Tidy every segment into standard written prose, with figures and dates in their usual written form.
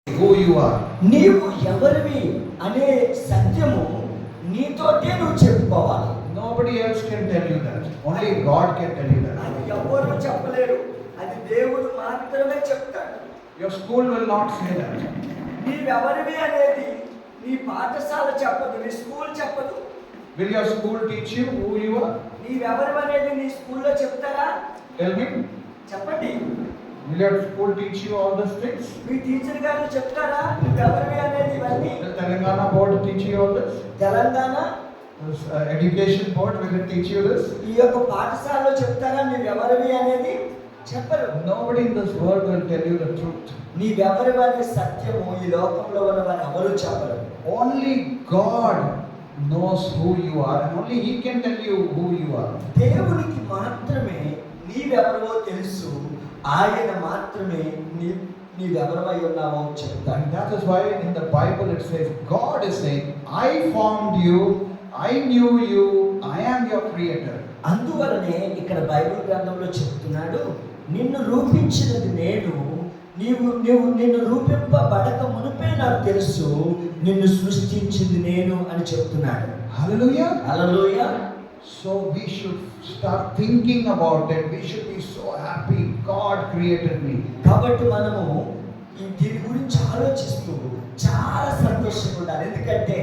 who you are. నీవు ఎవరివి అనే సత్యము నీతోటే నువ్వు చెప్పుకోవాలి. Nobody else can tell you that. Only God can tell you that. అది ఎవరు చెప్పలేరు, అది దేవుడు మాత్రమే చెప్తాడు. Your school will not say that. నీవెవరివి అనేది నీ పాఠశాల చెప్పదు, నీ స్కూల్ చెప్పదు. Will your school teach you who you are? నీవెవరివి అనేది నీ స్కూల్లో చెప్తారా? Tell me. చెప్పండి. Will your school teach you all these things? Me teacher గారు చెప్తారా నువ్వెవరివి అనేది ఇవన్నీ? Will Telangana board teach you all this? Telangana Education board will it teach you this? ఈ యొక్క పాఠశాలలో చెప్తారా నీవెవరివి అనేది? చెప్పరు. Nobody in this world will tell you the truth. నీవెవరివి అనే సత్యము ఈ లోకంలో ఉన్న వారు ఎవరు చెప్పరు. Only God knows who you are, and only He can tell you who you are. దేవునికి మాత్రమే నీవెవరో తెలుసు, ఆయన మాత్రమే నీవెవరమై ఉన్నావో చెప్తాడు. And that is why in the Bible it says, God is saying, I formed you, I knew you, I am your creator. అందువలనే ఇక్కడ Bible గ్రంథంలో చెప్తున్నాడు, నిన్ను రూపించినది నేను, నిన్ను రూపింపబడక మునిపే నాకు తెలుసు, నిన్ను సృష్టించింది నేను అని చెప్తున్నాడు. Hallelujah. Hallelujah. So we should start thinking about it. We should be so happy God created me. కాబట్టి మనము దీని గురించి ఆలోచిస్తూ చాలా సంతోషంగా ఉండాలి, ఎందుకంటే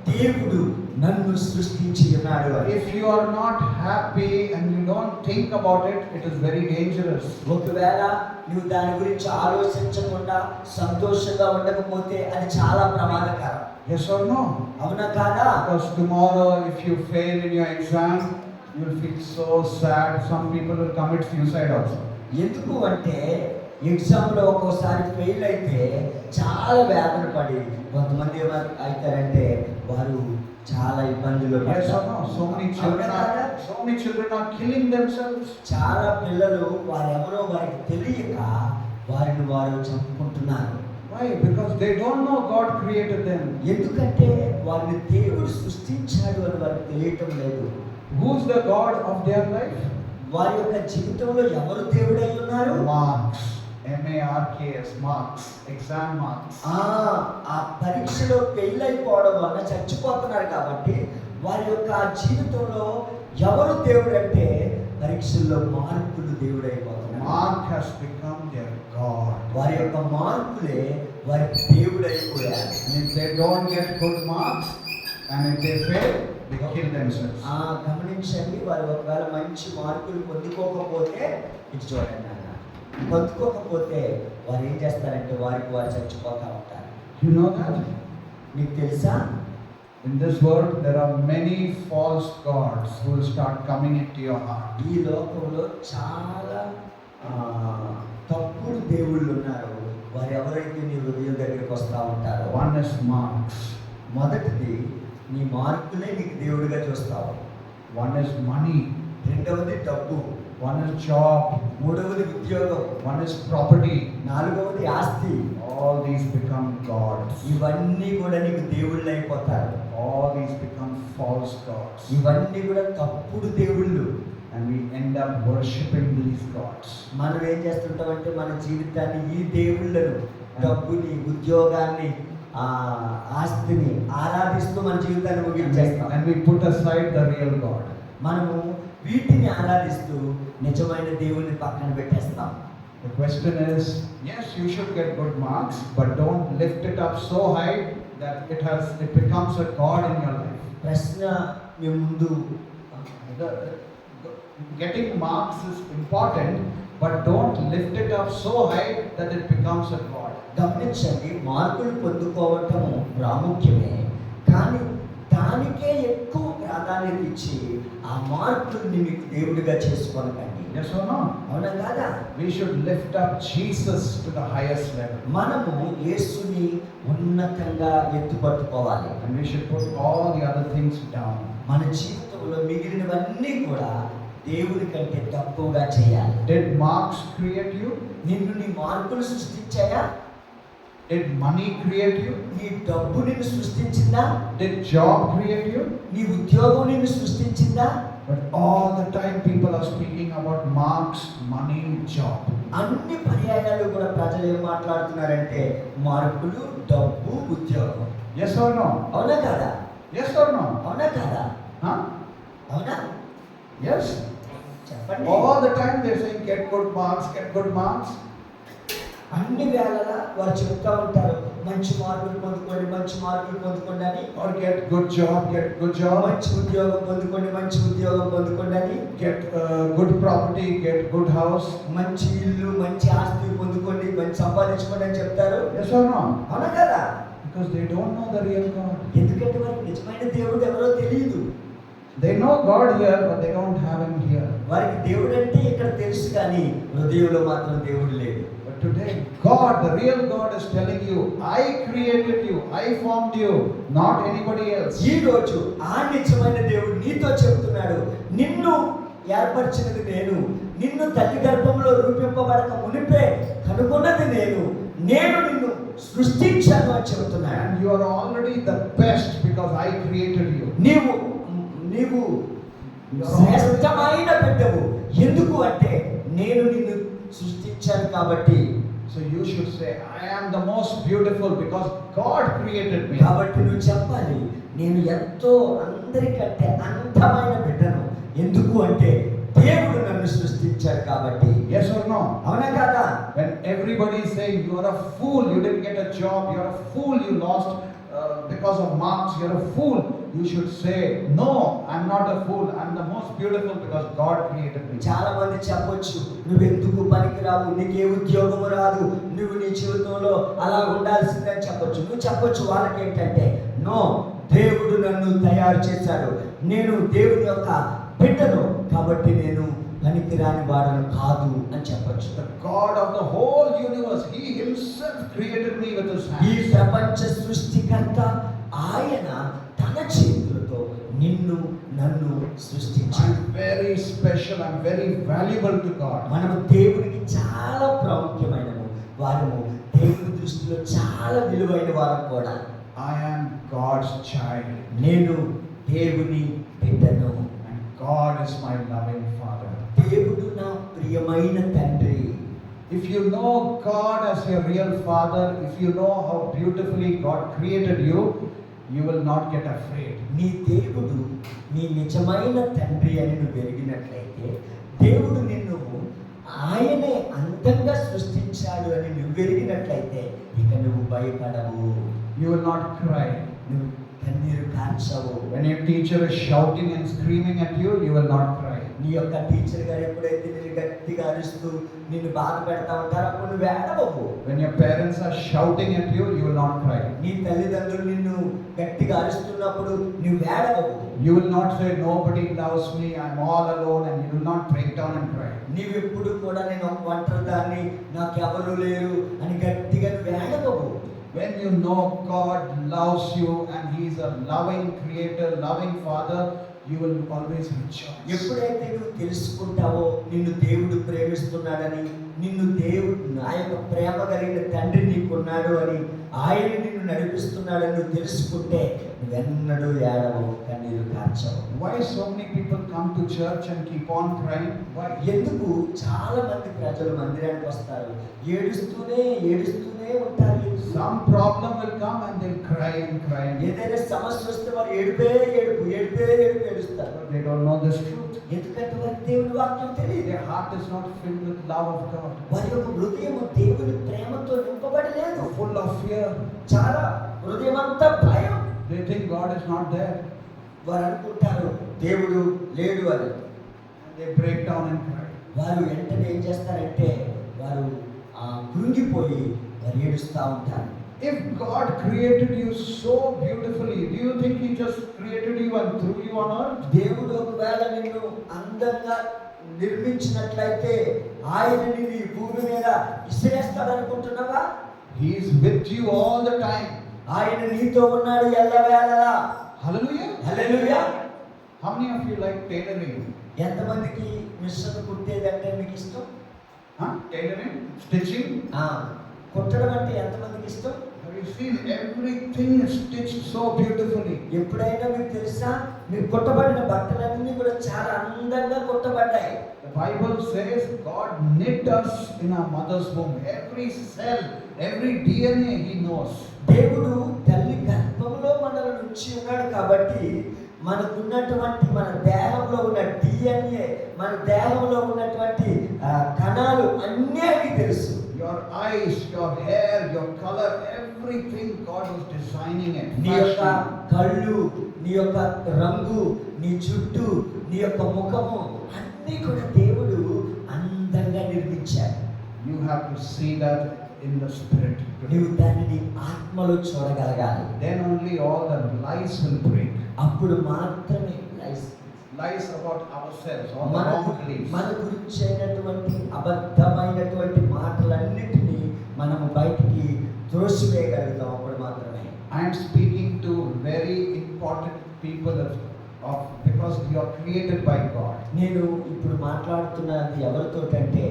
దేవుడు నన్ను సృష్టించి ఉన్నాడు. If you are not happy and you don't think about it, it is very dangerous. ఒకవేళ నువ్వు దాని గురించి ఆలోచించకుండా సంతోషంగా ఉండకపోతే అది చాలా ప్రమాదకరం. Yes or no? అవునా కాదా? Because tomorrow if you fail in your exam, you will feel so sad. Some people will commit suicide also. ఎందుకు అంటే ఎగ్జామ్లో ఒక్కోసారి ఫెయిల్ అయితే చాలా వేదన పడి కొంతమంది ఏమైనా అవుతారంటే వారు చాలా ఇబ్బందులు Yes or no? So many children are killing themselves. చాలా పిల్లలు వారెవరో వారికి తెలియక వారిని వారు చంపుకుంటున్నారు. Why? Because they don't know God created them. ఎందుకంటే వారిని దేవుడు సృష్టించాడు అని వారికి తెలియటం లేదు. Who's the God of their life? వారి యొక్క జీవితంలో ఎవరు దేవుడై ఉన్నారు? Marks. MARKS. Marks. Exam marks. ఆ పరీక్షలో ఫెయిల్ అయిపోవడం వల్ల చచ్చిపోతున్నారు కాబట్టి వారి యొక్క జీవితంలో ఎవరు దేవుడు అంటే పరీక్షల్లో మార్కులు దేవుడైపోతున్నారు. Mark has become their God. వారి యొక్క మార్కులే వారికి దేవుడైపోయారు. And if they don't get good marks and if they fail, they kill themselves. గమనించండి, వారు ఒకవేళ మంచి మార్కులు పొందుకోకపోతే ఇది చూడండి నాన్న, పొందుకోకపోతే వారు ఏం చేస్తారంటే వారికి వారు చచ్చిపోతూ ఉంటారు. You know that? మీకు తెలుసా? In this world there are many false gods who will start coming into your heart. ఈ లోకంలో చాలా తప్పుడు దేవుళ్ళు ఉన్నారు. వారు ఎవరైతే నీ హృదయం దగ్గరికి వస్తూ ఉంటారో. One is marks. మొదటిది నీ మార్కులే నీకు దేవుడిగా చూస్తావు. One is money. రెండవది డబ్బు. One is job. మూడవది ఉద్యోగం. One is property. నాలుగవది ఆస్తి. All these become gods. ఇవన్నీ కూడా నీకు దేవుళ్ళు అయిపోతారు. All these become false gods. ఇవన్నీ కూడా తప్పుడు దేవుళ్ళు. And we end up worshipping these gods. మనం ఏం చేస్తుంటామంటే మన జీవితాన్ని ఈ దేవుళ్ళను, డబ్బుని, ఉద్యోగాన్ని, ఆస్తిని ఆరాధిస్తూ మన జీవితాన్ని ముగించేస్తాం. And we put aside the real God. మనము వీటిని ఆరాధిస్తూ నిజమైన దేవుని పక్కన పెట్టేస్తాం. The question is, yes, you should get good marks, but don't lift it up so high that it becomes a god in your life. ప్రశ్న మీ ముందు, Getting marks is important, but don't lift it up so high that it becomes a god. గమనించండి, మార్కులు పొందుకోవటము ప్రాముఖ్యమే, కానీ దానికే ఎక్కువ ప్రాధాన్యత ఇచ్చి ఆ మార్కుల్ని మీకు దేవుడిగా చేసుకోనకండి. Yes or no? అవునా కాదా? We should lift up Jesus to the highest level. మనము యేసుని ఉన్నతంగా ఎత్తుపట్టుకోవాలి. And we should put all the other things down. మన జీవితంలో మిగిలినవన్నీ కూడా దేవుడి కంటే తక్కువగా చేయాలి. Did marks create you? నిన్ను నీ మార్కులు సృష్టించాయా? Did money create you? నీ డబ్బు నిన్ను సృష్టించిందా? Did job create you? నీ ఉద్యోగం నిన్ను సృష్టించిందా? But all the time people are speaking about marks, money, job. అన్ని పర్యాయాలు కూడా ప్రజలు ఏం మాట్లాడుతున్నారంటే మార్కులు, డబ్బు, ఉద్యోగం. Yes or no? అవునా కాదా? Yes or no? అవునా కాదా? Huh? అవునా? Yes. చెప్పండి. All the time they're saying get good marks, get good marks. అన్ని వేళలా వారు చెప్తా ఉంటారు మంచి మార్కులు పొందుకోండి, మంచి మార్కులు పొందుకోండి అని. Or get good job, get good job. మంచి ఉద్యోగం పొందుకోండి, మంచి ఉద్యోగం పొందుకోండి అని. Get good property, get good house. మంచి ఇల్లు, మంచి ఆస్తి పొందుకోండి, మంచి సంపాదించుకోండి అని చెప్తారు. Yes or no? అవునా కదా? Because they don't know the real God. ఎందుకంటే వారికి నిజమైన దేవుడు ఎవరో తెలియదు. They know God here, but they don't have Him here. వారికి దేవుడు అంటే ఇక్కడ తెలుసు కానీ హృదయంలో మాత్రం దేవుడు లేడు. But today, God, the real God is telling you, I created you, I formed you, not anybody else. ఈ రోజు ఆ నిజమైన దేవుడు నీతో చెప్తున్నాడు, నిన్ను ఏర్పరిచినది నేను, నిన్ను తల్లి గర్భంలో రూపింపబడక మునిపే కనుగొన్నది నేను నిన్ను సృష్టించాను అని చెబుతున్నాడు. And you are already the best because I created you. నీవు శ్రేష్టమైన బిడ్డవు. ఎందుకు అంటే నేను నిన్ను సృష్టించాను కాబట్టి. So you should say, I am the most beautiful because God created me. కాబట్టి నువ్వు చెప్పాలి, నేను ఎంతో అందరికంటే అందమైన బిడ్డను. ఎందుకు అంటే దేవుడు నన్ను సృష్టించాడు కాబట్టి. Yes or no? అవునా కాదా? When everybody is saying you are a fool, you didn't get a job, you are a fool, you lost because of marks, you are a fool, you should say, no, I'm not a fool, I'm the most beautiful because God created me. చాలా మంది చెప్పొచ్చు, నువ్వు ఎందుకు పనికిరావు, నీకే ఉద్యోగం రాదు, నువ్వు నీ జీవితంలో అలా ఉండాల్సిందని చెప్పొచ్చు. నువ్వు చెప్పొచ్చు వాళ్ళకి ఏంటంటే, నో, దేవుడు నన్ను తయారు చేశాడు, నేను దేవుని యొక్క బిడ్డను కాబట్టి నేను పనికిరాని వాడను కాదు అని చెప్పొచ్చు. The God of the whole universe, He Himself created me with His ఈ hands. ప్రపంచ సృష్టికర్త ఆయన తన చేతులతో నన్ను సృష్టించాడు. I'm very special, I'm very valuable to God. మనము దేవునికి చాలా ప్రాముఖ్యమైన వారము, దేవుని దృష్టిలో చాలా విలువైన వారం కూడా. I am God's child. నేను దేవుని బిడ్డను. And God is my loving Father. దేవుడు నా ప్రియమైన తండ్రి. If you know God as your real Father, if you know how beautifully God created you, you will not get afraid. నీ దేవుడు నీ నిజమైన తండ్రి అని నువ్వు ఎరిగినట్లయితే, దేవుడు నిన్ను ఆయనే అందంగా సృష్టించాడు అని నువ్వు ఎరిగినట్లయితే ఇక నువ్వు భయపడవు. You will not cry. నువ్వు కన్నీరు కార్చవు. When your teacher is shouting and screaming at you, you will not cry. నీ యొక్క టీచర్ గారు ఎప్పుడైతే నేను గట్టిగా అరుస్తూ నిన్ను బాధ పెడతా ఉంటారో అప్పుడు నువ్వు ఏడవవు. When your parents are shouting at you, you will not cry. నీ తల్లిదండ్రులు నిన్ను గట్టిగా అరుస్తున్నప్పుడు నువ్వు ఏడవవు. You will not say, nobody loves me, I'm all alone, and you will not break down and cry. నీవెప్పుడు కూడా నేను ఒక ఒంటరిదాన్ని, నాకు ఎవరు లేరు అని గట్టిగా నువ్వు ఏడవవు. When you know God loves you and He is a loving creator, loving Father, you will always rejoice. ఎప్పుడైతే నువ్వు తెలుసుకుంటావో నిన్ను దేవుడు ప్రేమిస్తున్నాడని, నిన్ను దేవుడు నా యొక్క ప్రేమ కలిగిన తండ్రి నీకున్నాడు అని, ఆయన నిన్ను నడిపిస్తున్నాడని నువ్వు తెలుసుకుంటే నువ్వెన్నడూ ఏడవవు, కన్నీరు కార్చవు. Why so many people come to church and keep on crying? Why? ఎందుకు చాలా మంది ప్రజలు మందిరానికి వస్తారు, ఏడుస్తూనే ఉంటారు. Some problem will come and they'll cry and cry. ఏదైనా సమస్య వస్తే వారు ఏడుపే ఏడుస్తారు. They don't know this truth. ఎందుకంటే వారి దేవుని వాక్యం తెలియదు. Their heart is not filled with love of God. వారి యొక్క హృదయం దేవుని ప్రేమతో నింపబడలేదు. Full of fear. చాలా హృదయం అంతా భయం. They think God is not there. వారు అనుకుంటారు దేవుడు లేడు అని. They break down and cry. వారు వెంటనే ఏం చేస్తారంటే వారు కృంగిపోయి వారు ఏడుస్తూ ఉంటారు. If God created you so beautifully, do you think He just created you and threw you on earth? దేవుడు ఒకవేళ నిన్ను అందంగా నిర్మించినట్లయితే ఆయన నిన్ను ఈ భూమి మీద ఇసిరేస్తాడు అనుకుంటున్నావా? He is with you all the time. ఆయన నీతో ఉన్నాడు ఎల్లవేళలా. Hallelujah. Hallelujah. How many of you like tailoring? ఎంతమందికి మిషన్ కుట్టేదంటే మీకు ఇష్టం? Tailoring, stitching. కుట్టడం అంటే ఎంతమందికి ఇష్టం? Very seen everything is stitched so beautifully. ఎప్పుడైనా మీకు తెలుసా, మీరు కుట్టబడిన బట్టలన్నీ కూడా చాలా అందంగా కుట్టబడ్డాయి. The Bible says God knit us in our mother's womb. Every cell, every DNA He knows. దేవుడు తల్లి గర్భంలో మనల్ని ఉంచి ఉన్నాడు కాబట్టి మనకున్నటువంటి మన దేహంలో ఉన్న DNA, మన దేహంలో ఉన్నటువంటి కణాలు అన్నీ ఆయనకి తెలుసు. Your eyes, your hair, your color, everything God was designing it. నీ యొక్క కళ్ళు, నీ యొక్క రంగు, నీ జుట్టు, నీ యొక్క ముఖము అన్నీ కూడా దేవుడు అందంగా నిర్మించాడు. You have to see that in the spirit. నీవు దానిని ఆత్మలో చూడగలగాలి. Then only all the lies will break. అప్పుడు మాత్రమే Lies about ourselves, all the మన wrong beliefs. మన గురించి అయినటువంటి అబద్ధమైనటువంటి మాటలన్నిటినీ మనము బయటికి త్రోసివేయగలుగుతాం. అప్పుడు మాత్రమే. I am speaking to very important people because you are created by God. నేను ఇప్పుడు మాట్లాడుతున్నది ఎవరితోటంటే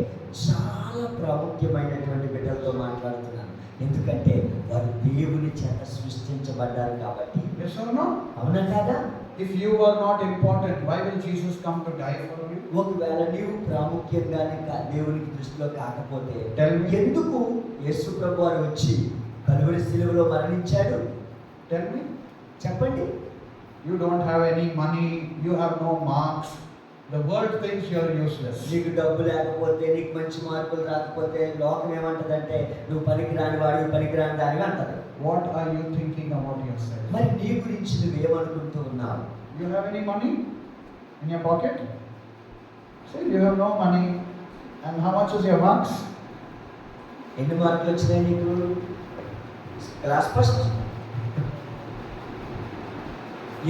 చాలా ప్రాముఖ్యమైనటువంటి బిడ్డలతో మాట్లాడుతున్నాను. ఎందుకంటే వారు దేవుని చేత సృష్టించబడ్డారు కాబట్టి. Yes or no? అవునా కాదా? If you were not important, why will Jesus come to die for you? ఒకవేళ నీవు ప్రాముఖ్యంగానే దేవునికి దృష్టిలో కాకపోతే Tell me. ఎందుకు యేసు ప్రభు వారు వచ్చి కలువరి శిలువలో మరణించాడు? Tell me. చెప్పండి. You don't have any money, you have no marks. The world thinks you are useless. నీకు డబ్బు లేకపోతే, నీకు మంచి మార్కులు రాకపోతే లోకం ఏమంటదంటే నువ్వు పనికిరాని వాడివి, పనికిరాని దానివి అంటది. What are you thinking about yourself? మరి నీ గురించి నువ్వేమనుకుంటూ ఉన్నావు? You have any money in your pocket? Say you have no money. And how much is your marks? ఎన్ని మార్కులు వచ్చినాయి నీకు? Class first.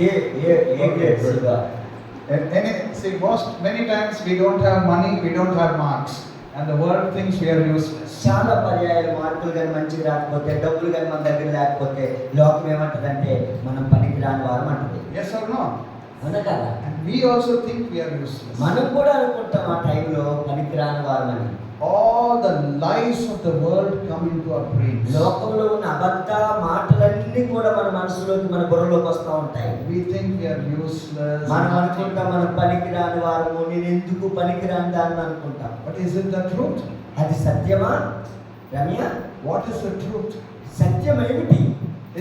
A grades? See, many times we don't have money, we don't have marks, and the world thinks we are useless. చాలా పర్యాయాలు మార్కులు కానీ మంచిగా రాకపోతే, డబ్బులు కానీ మన దగ్గర లేకపోతే లోకం ఏమంటదంటే మనం పనికిరాని వారం అంటది. Yes or no? అవునా కదా? And we also think we are useless. మనం కూడా అనుకుంటాం ఆ టైంలో పనికిరాని వారం అని. All the lies of the world come into our brains. లోకంలో ఉన్న అబద్ధ మాటలన్నీ కూడా మన మనసులోకి, మన బుర్రలోకి వస్తూ ఉంటాయి. We think we are useless. మనం అనుకుంటాం మనం పనికిరాని వారము, నేను ఎందుకు పనికిరాని దాన్ని అనుకుంటాం. But is it the truth? అది సత్యమా Ramya? What is the truth? సత్యం ఏమిటి?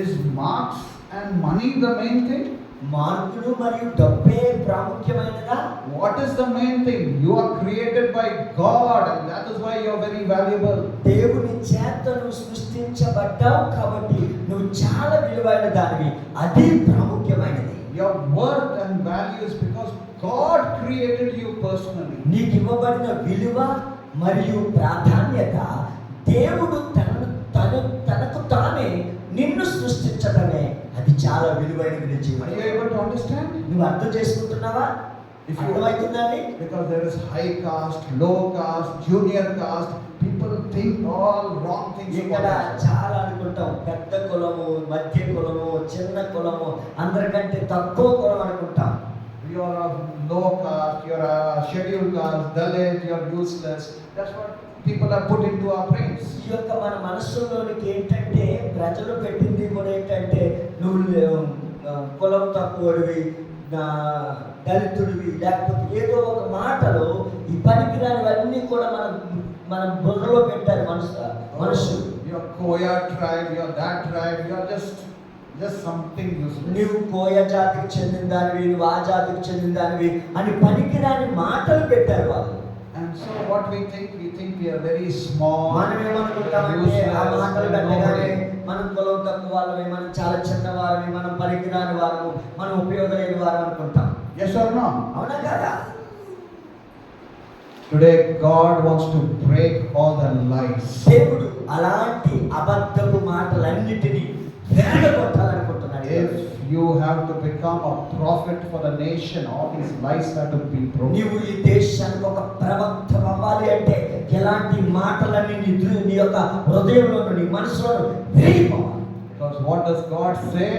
Is marks and money the main thing? మార్కులు మరియు డబ్బే ప్రాముఖ్యమైనదా? What is the main thing? You are created by God, and that is why you are very valuable. దేవుని చేత నువ్వు సృష్టించబడ్డావు కాబట్టి నువ్వు చాలా విలువైన దానివి. అది ప్రాముఖ్యమైనది. Your worth and value is because God created you personally. నీకు ఇవ్వబడిన విలువ మరియు ప్రాధాన్యత దేవుడు తనకు తానే నిన్ను సృష్టించడమే. అది చాలా విలువైనది. నీ Are జీవితంలో you able to understand? నువ్వు అర్థం చేసుకుంటున్నావా? If you అర్థమవుతుందండి? Because there is high caste, low caste, junior caste, people think all wrong things. ఇక్కడ చాలా అనుకుంటాం, పెద్ద కులము, మధ్య కులము, చిన్న కులము, అందరికంటే తక్కువ కులం అనుకుంటాం. You are of low caste, you are a scheduled caste, Dalit, you are useless. That's what people are put into our brains. ఈ యొక్క మన మనస్సులోనికి ఏంటంటే ప్రజలు పెట్టింది కూడా ఏంటంటే నువ్వు కులం తక్కువడివి, దళితుడివి, లేకపోతే ఏదో ఒక మాటలు ఈ పనికిరానివన్నీ కూడా మన బుర్రలో పెట్టారు మనుషులు. You are Koya tribe, you are that tribe, you are just something useless. నువ్వు కోయ జాతికి చెందిన దానివి, నువ్వు ఆ జాతికి చెందిన దానివి అని పనికిరాని మాటలు పెట్టారు వాళ్ళు. And so what we think we are very small. మనం ఏమనుకుంటామంటే ఆ మాటలు పెట్టగానే మనం కులం తక్కువ వాళ్ళమే, మనం చాలా చిన్న వారమే, మనం పనికిరాని వారము, మనం ఉపయోగం లేని వారం అనుకుంటాం. Yes or no? అవునా కదా? Today God wants to break all the lies. దేవుడు అలాంటి అబద్ధపు మాటలన్నిటినీ వేడగొట్టాలనుకుంటున్నాడు. If you have to become a prophet for the nation, all these lies have to be broken. నీవు ఈ దేశానికి ఒక ప్రవక్త అవ్వాలి అంటే ఎలాంటి మాటలన్నీ నీ యొక్క హృదయంలో, నీ మనసులో వేయిపోవాలి. Because what does God say?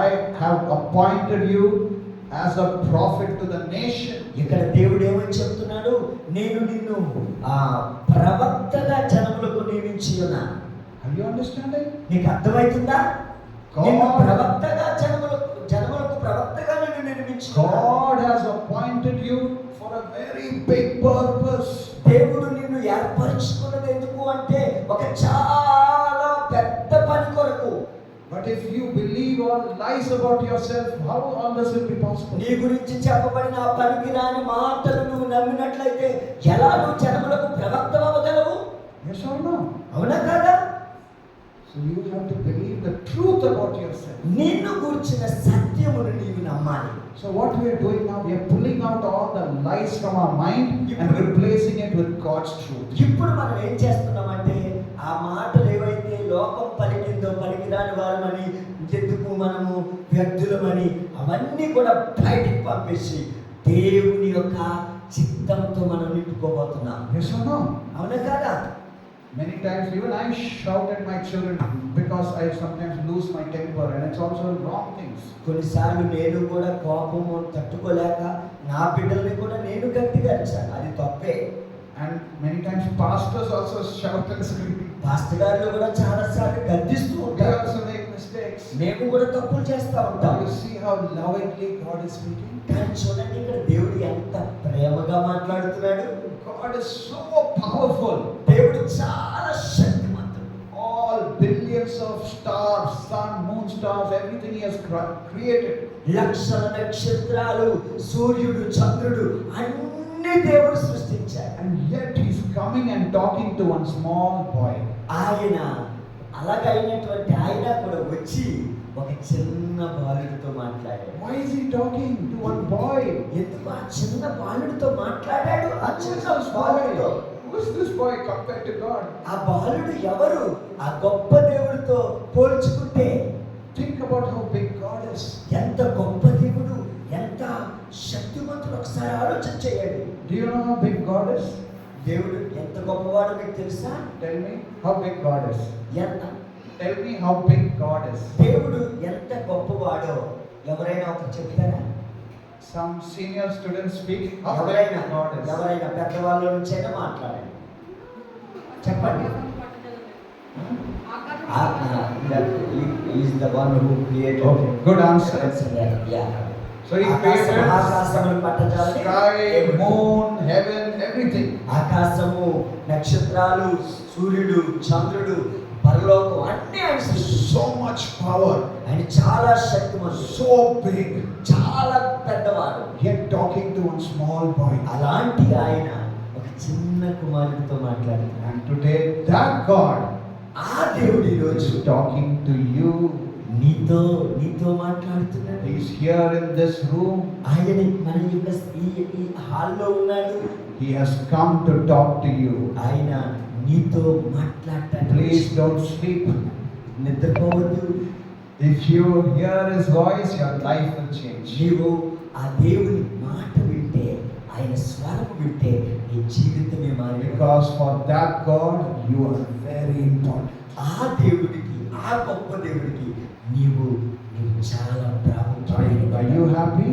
I have appointed you as a prophet to the nation. ఇక్కడ దేవుడు ఏమని చెప్తున్నాడు? నేను నిన్ను ప్రవక్తగా జనములకు నియమించి ఉన్నాను. Are you understanding? నీకు అర్థమవుతుందా? God- నిన్ను ప్రవక్తగా జనములకు ప్రవక్తగా నిన్ను నిర్మించుకున్నాడు. God has appointed you for a very big purpose. దేవుడు నిన్ను ఏర్పరచుకున్నది ఎందుకు అంటే ఒక చాలా పెద్ద పని కొరకు. But if you believe all lies about yourself, how all this will be possible? నీ గురించి చెప్పబడిన ఆ పనికిరాని మాటలు నువ్వు నమ్మినట్లయితే ఎలా నువ్వు జనములకు ప్రవక్త అవ్వగలవు? Yes or no? అవునా కాదా? So you have to believe the truth about yourself. నిన్ను గురించిన సత్యమును నీవు నమ్మాలి. So what we are doing now, we are pulling out all the lies from our mind and replacing it with God's truth. ఇప్పుడు మనం ఏం చేస్తున్నామంటే ఆ మాటలు ఏవైతే లోకం పలికిందో పలికిరాని వారమని, ఎందుకు మనము వ్యక్తులమని అవన్నీ కూడా బయటికి పంపేసి దేవుని యొక్క చిత్తంతో మనం నింపుకోబోతున్నాం. Yes or no? అవునా కాదా? Many times even I shout at my children because I sometimes lose my temper, and it's also wrong things. కొన్నిసార్లు నేను కూడా కోపము తట్టుకోలేక నా బిడ్డల్ని కూడా నేను గట్టిగా అరిచాను, అది తప్పే. And many times pastors also shout and scream. Pastor గారు కూడా చాలా సార్లు గద్దిస్తూ They ఉంటారు. also make mistakes. మేము కూడా తప్పులు చేస్తూ Now ఉంటాం. you see how lovingly God is speaking. కానీ చూడండి ఇక్కడ దేవుడు ఎంత ప్రేమగా మాట్లాడుతున్నాడు. God is so powerful. దేవుడు చాలా శక్తిమంతుడు. All billions of stars, sun, moon stars, everything He has created. లక్షల నక్షత్రాలు, సూర్యుడు, చంద్రుడు అన్ని దేవుడు సృష్టించాడు. And yet He's coming and talking to one small boy. ఆయన అలాగైనటువంటి ఆయన కూడా వచ్చి ఒక చిన్న బాలుడితో మాట్లాడాడు. Why is He talking to one boy? ఎందుకు ఆ చిన్న బాలుడితో మాట్లాడాడు? ఆ Who is చిన్న this బాలుడితో. boy? Who is this boy compared to God? ఆ బాలుడు ఎవరు? ఆ గొప్ప దేవుడితో పోల్చుకుంటే Think about how big God is. ఎంత గొప్ప దేవుడు, ఎంత శక్తివంతుడు. ఒకసారి ఆలోచన చేయండి. Do you know how big God is? దేవుడు ఎంత గొప్పవాడో మీకు తెలుసా? Tell me how big God is. ఎంత Tell me how big God is. దేవుడు ఎంత గొప్పవాడో ఎవరైనా ఒకరు చెప్తారా? Some senior students speak. How big ఎవరైనా God is. ఎవరైనా పెద్దవాళ్ళ నుంచైనా మాట్లాడండి, చెప్పండి. Is the one who created. Okay, good answer. So He created ఆకాశమును పట్టజాలని sky, moon, heaven, everything. ఆకాశము, నక్షత్రాలు, సూర్యుడు, చంద్రుడు, పరలోకం అన్నీ ఆయన సృష్టించాడు. So much power. ఆయన చాలా శక్తిమంతుడు, So big. చాలా పెద్దవాడు. Yet talking to one small boy. అలాంటి ఆయన ఒక చిన్న కుమారుడితో మాట్లాడుతున్నాడు. And today that God ఆ దేవుడు ఈరోజు is talking to you. నీతో మాట్లాడుతున్నాడు. He is here in this room. ఆయన మన యొక్క ఈ హాల్లో ఉన్నాడు. He has come to talk to you. ఆయన నీతో మాట్లాడటానికి Please don't sleep. నిద్రపోవద్దు. If you hear His voice, your life will change. నీవు ఆ దేవుని మాట వింటే, ఆయన స్వరం వింటే నీ జీవితమే మారి. Because for that God, you are very important. ఆ దేవుడికి, ఆ గొప్ప దేవుడికి నీవు చాలా ప్రాముఖ్యమైన. Are you happy?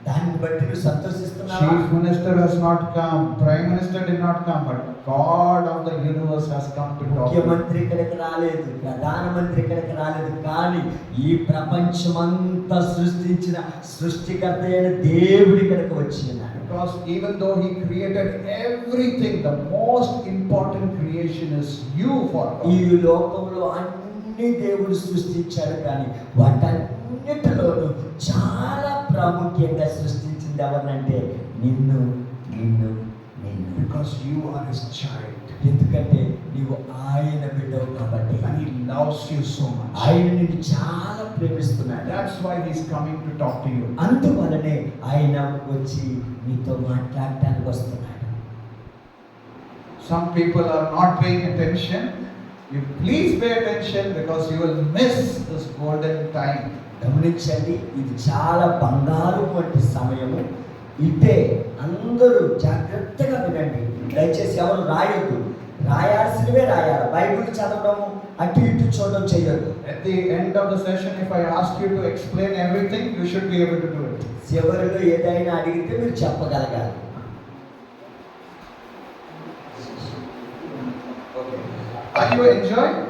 దాన్ని బట్టి నువ్వు సంతోషిస్తున్నావా? Chief Minister has not come, Prime Minister did not come, but God of the universe has come to talk to you. ముఖ్యమంత్రి ఇక్కడికి రాలేదు, ప్రధానమంత్రి ఇక్కడికి రాలేదు, కానీ ఈ ప్రపంచమంతా సృష్టించిన సృష్టికర్త అయిన దేవుడు ఇక్కడికి వచ్చి ఉన్నాడు. Because even though He created everything, the most important creation is you for ఈ God. లోకంలో అన్ని దేవుడు సృష్టించాడు, కానీ వాటన్నిటిలోనూ చాలా ప్రాముఖ్యంగా సృష్టించింది ఎవరినంటే నిన్ను నిన్ను నిన్ను. Because you are His child. ఎందుకంటే నీవు ఆయన బిడ్డవు కాబట్టి. And He loves you so much. ఆయన నిన్ను చాలా ప్రేమిస్తున్నాడు. That's why He's coming to talk to you. అందువలనే ఆయన వచ్చి నీతో మాట్లాడటానికి వస్తున్నాడు. Some people are not paying attention. You please pay attention because you will miss this golden time. గమనించండి, ఇది చాలా బంగారు వంటి సమయము. ఇదే అందరూ జాగ్రత్తగా వినండి. దయచేసి ఎవరు రాయొద్దు, రాయాల్సినవే రాయాలి. బైబిల్ చదవడము అటు ఇటు చూడడం చేయొద్దు. At the end of the session, if I ask you to explain everything, you should be able to do it. చివరిలో ఏదైనా అడిగితే మీరు చెప్పగలగాలి. Are you enjoying?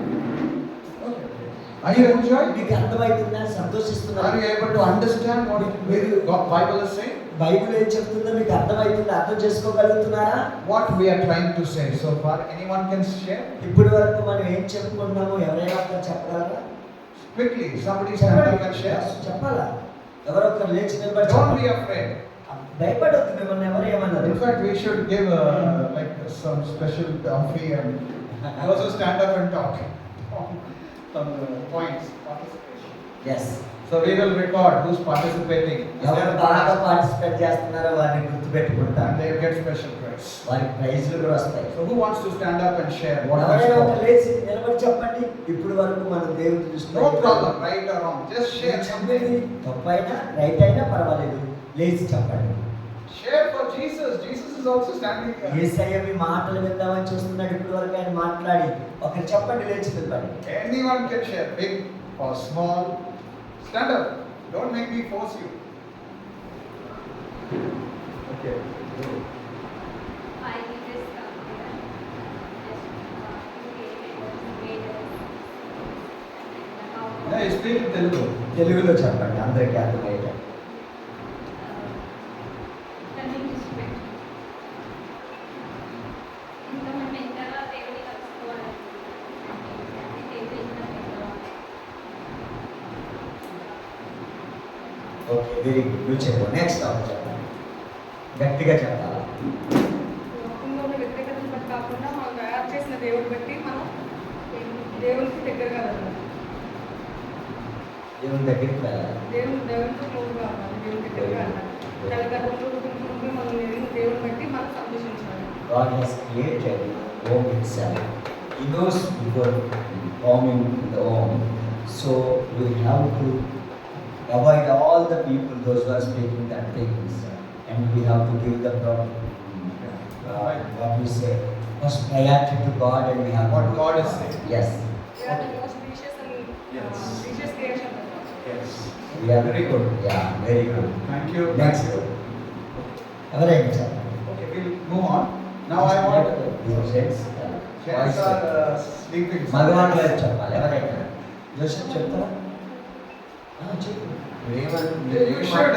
Are you enjoying? మీకు అర్థమవుతుందా? సంతోషిస్తున్నారు? Are you able to understand what the Bible is saying? Bible ఏం చెప్తుందో మీకు అర్థమవుతుందా? అర్థం చేసుకోగలుగుతున్నారా? What we are trying to say so far, anyone can share? ఇప్పటి వరకు మనం ఏం చెప్పుకున్నామో ఎవరైనా ఒకరు చెప్పగలరా? Quickly, somebody stand up and share. చెప్పాలా? ఎవరో ఒకరు లేచి నిలబడి Don't చెప్పాలి. be afraid. భయపడొద్దు, మిమ్మల్ని ఎవరు ఏమన్నారు? In fact, we should give like some special coffee and those who stand up and talk some points, participation. Yes. So we will record who's participating. ఎవరు బాగా పార్టిసిపేట్ చేస్తున్నారో వారిని గుర్తుపెట్టుకుంటారు. And they get special prize. వారికి ప్రైజ్లు కూడా వస్తాయి. So who wants to stand up and share what was ఎవరైనా ఒక spoken? లేచి నిలబడి చెప్పండి. ఇప్పుడు వరకు మనం దేవుని దృష్టిలో No problem, right or wrong. Just share something. చెప్పేది తప్పైనా రైట్ అయినా పర్వాలేదు, లేచి చెప్పండి. Share for Jesus. Jesus is also standing here. యేసయ్య మీ మాటలు విందామని చూస్తున్నాడు. ఇప్పుడు వరకు ఆయన మాట్లాడి ఒకరు చెప్పండి, లేచి నిలబడి. Anyone can share, big or small. Stand up. Don't make me force you. Okay. I will just come here. Yeah, you speak in Telugu. తెలుగులో చెప్పండి, అందరికీ అర్థమయ్యేట. Okay, very good. నువ్వు చెప్పు. నెక్స్ట్ చెప్పండి, గట్టిగా చెప్పాలి. లోకంలోని వ్యక్తిగతను బట్టి కాకుండా మనం తయారు చేసిన దేవుడిని బట్టి మనం దేవునికి దగ్గరగా వెళ్ళాలి. దేవుని దగ్గరికి వెళ్ళాలి. దేవునితో క్లోజ్గా ఉండాలి. దేవుని దగ్గరగా వెళ్ళాలి. తల్లిదండ్రులు కుటుంబం మనం దేవుని బట్టి మనం సంతోషించాలి. God has created home itself. He knows before forming the home. So we have to avoid all the people those who are speaking that things, and we have to give the what we say first priority to God, and we have What to, God is saying. yes, We are the most precious and Yes. precious creation of God. Yes. we are Very good. Yeah, very good. Thank you. Next. ఎవరైనా చెప్పండి. Okay, we'll move on. Now I want. Gents, Gents are sleeping. మగవాళ్ళు గారు చెప్పాలి. ఎవరైనా Joseph చెప్తారా? చెప్పు. You should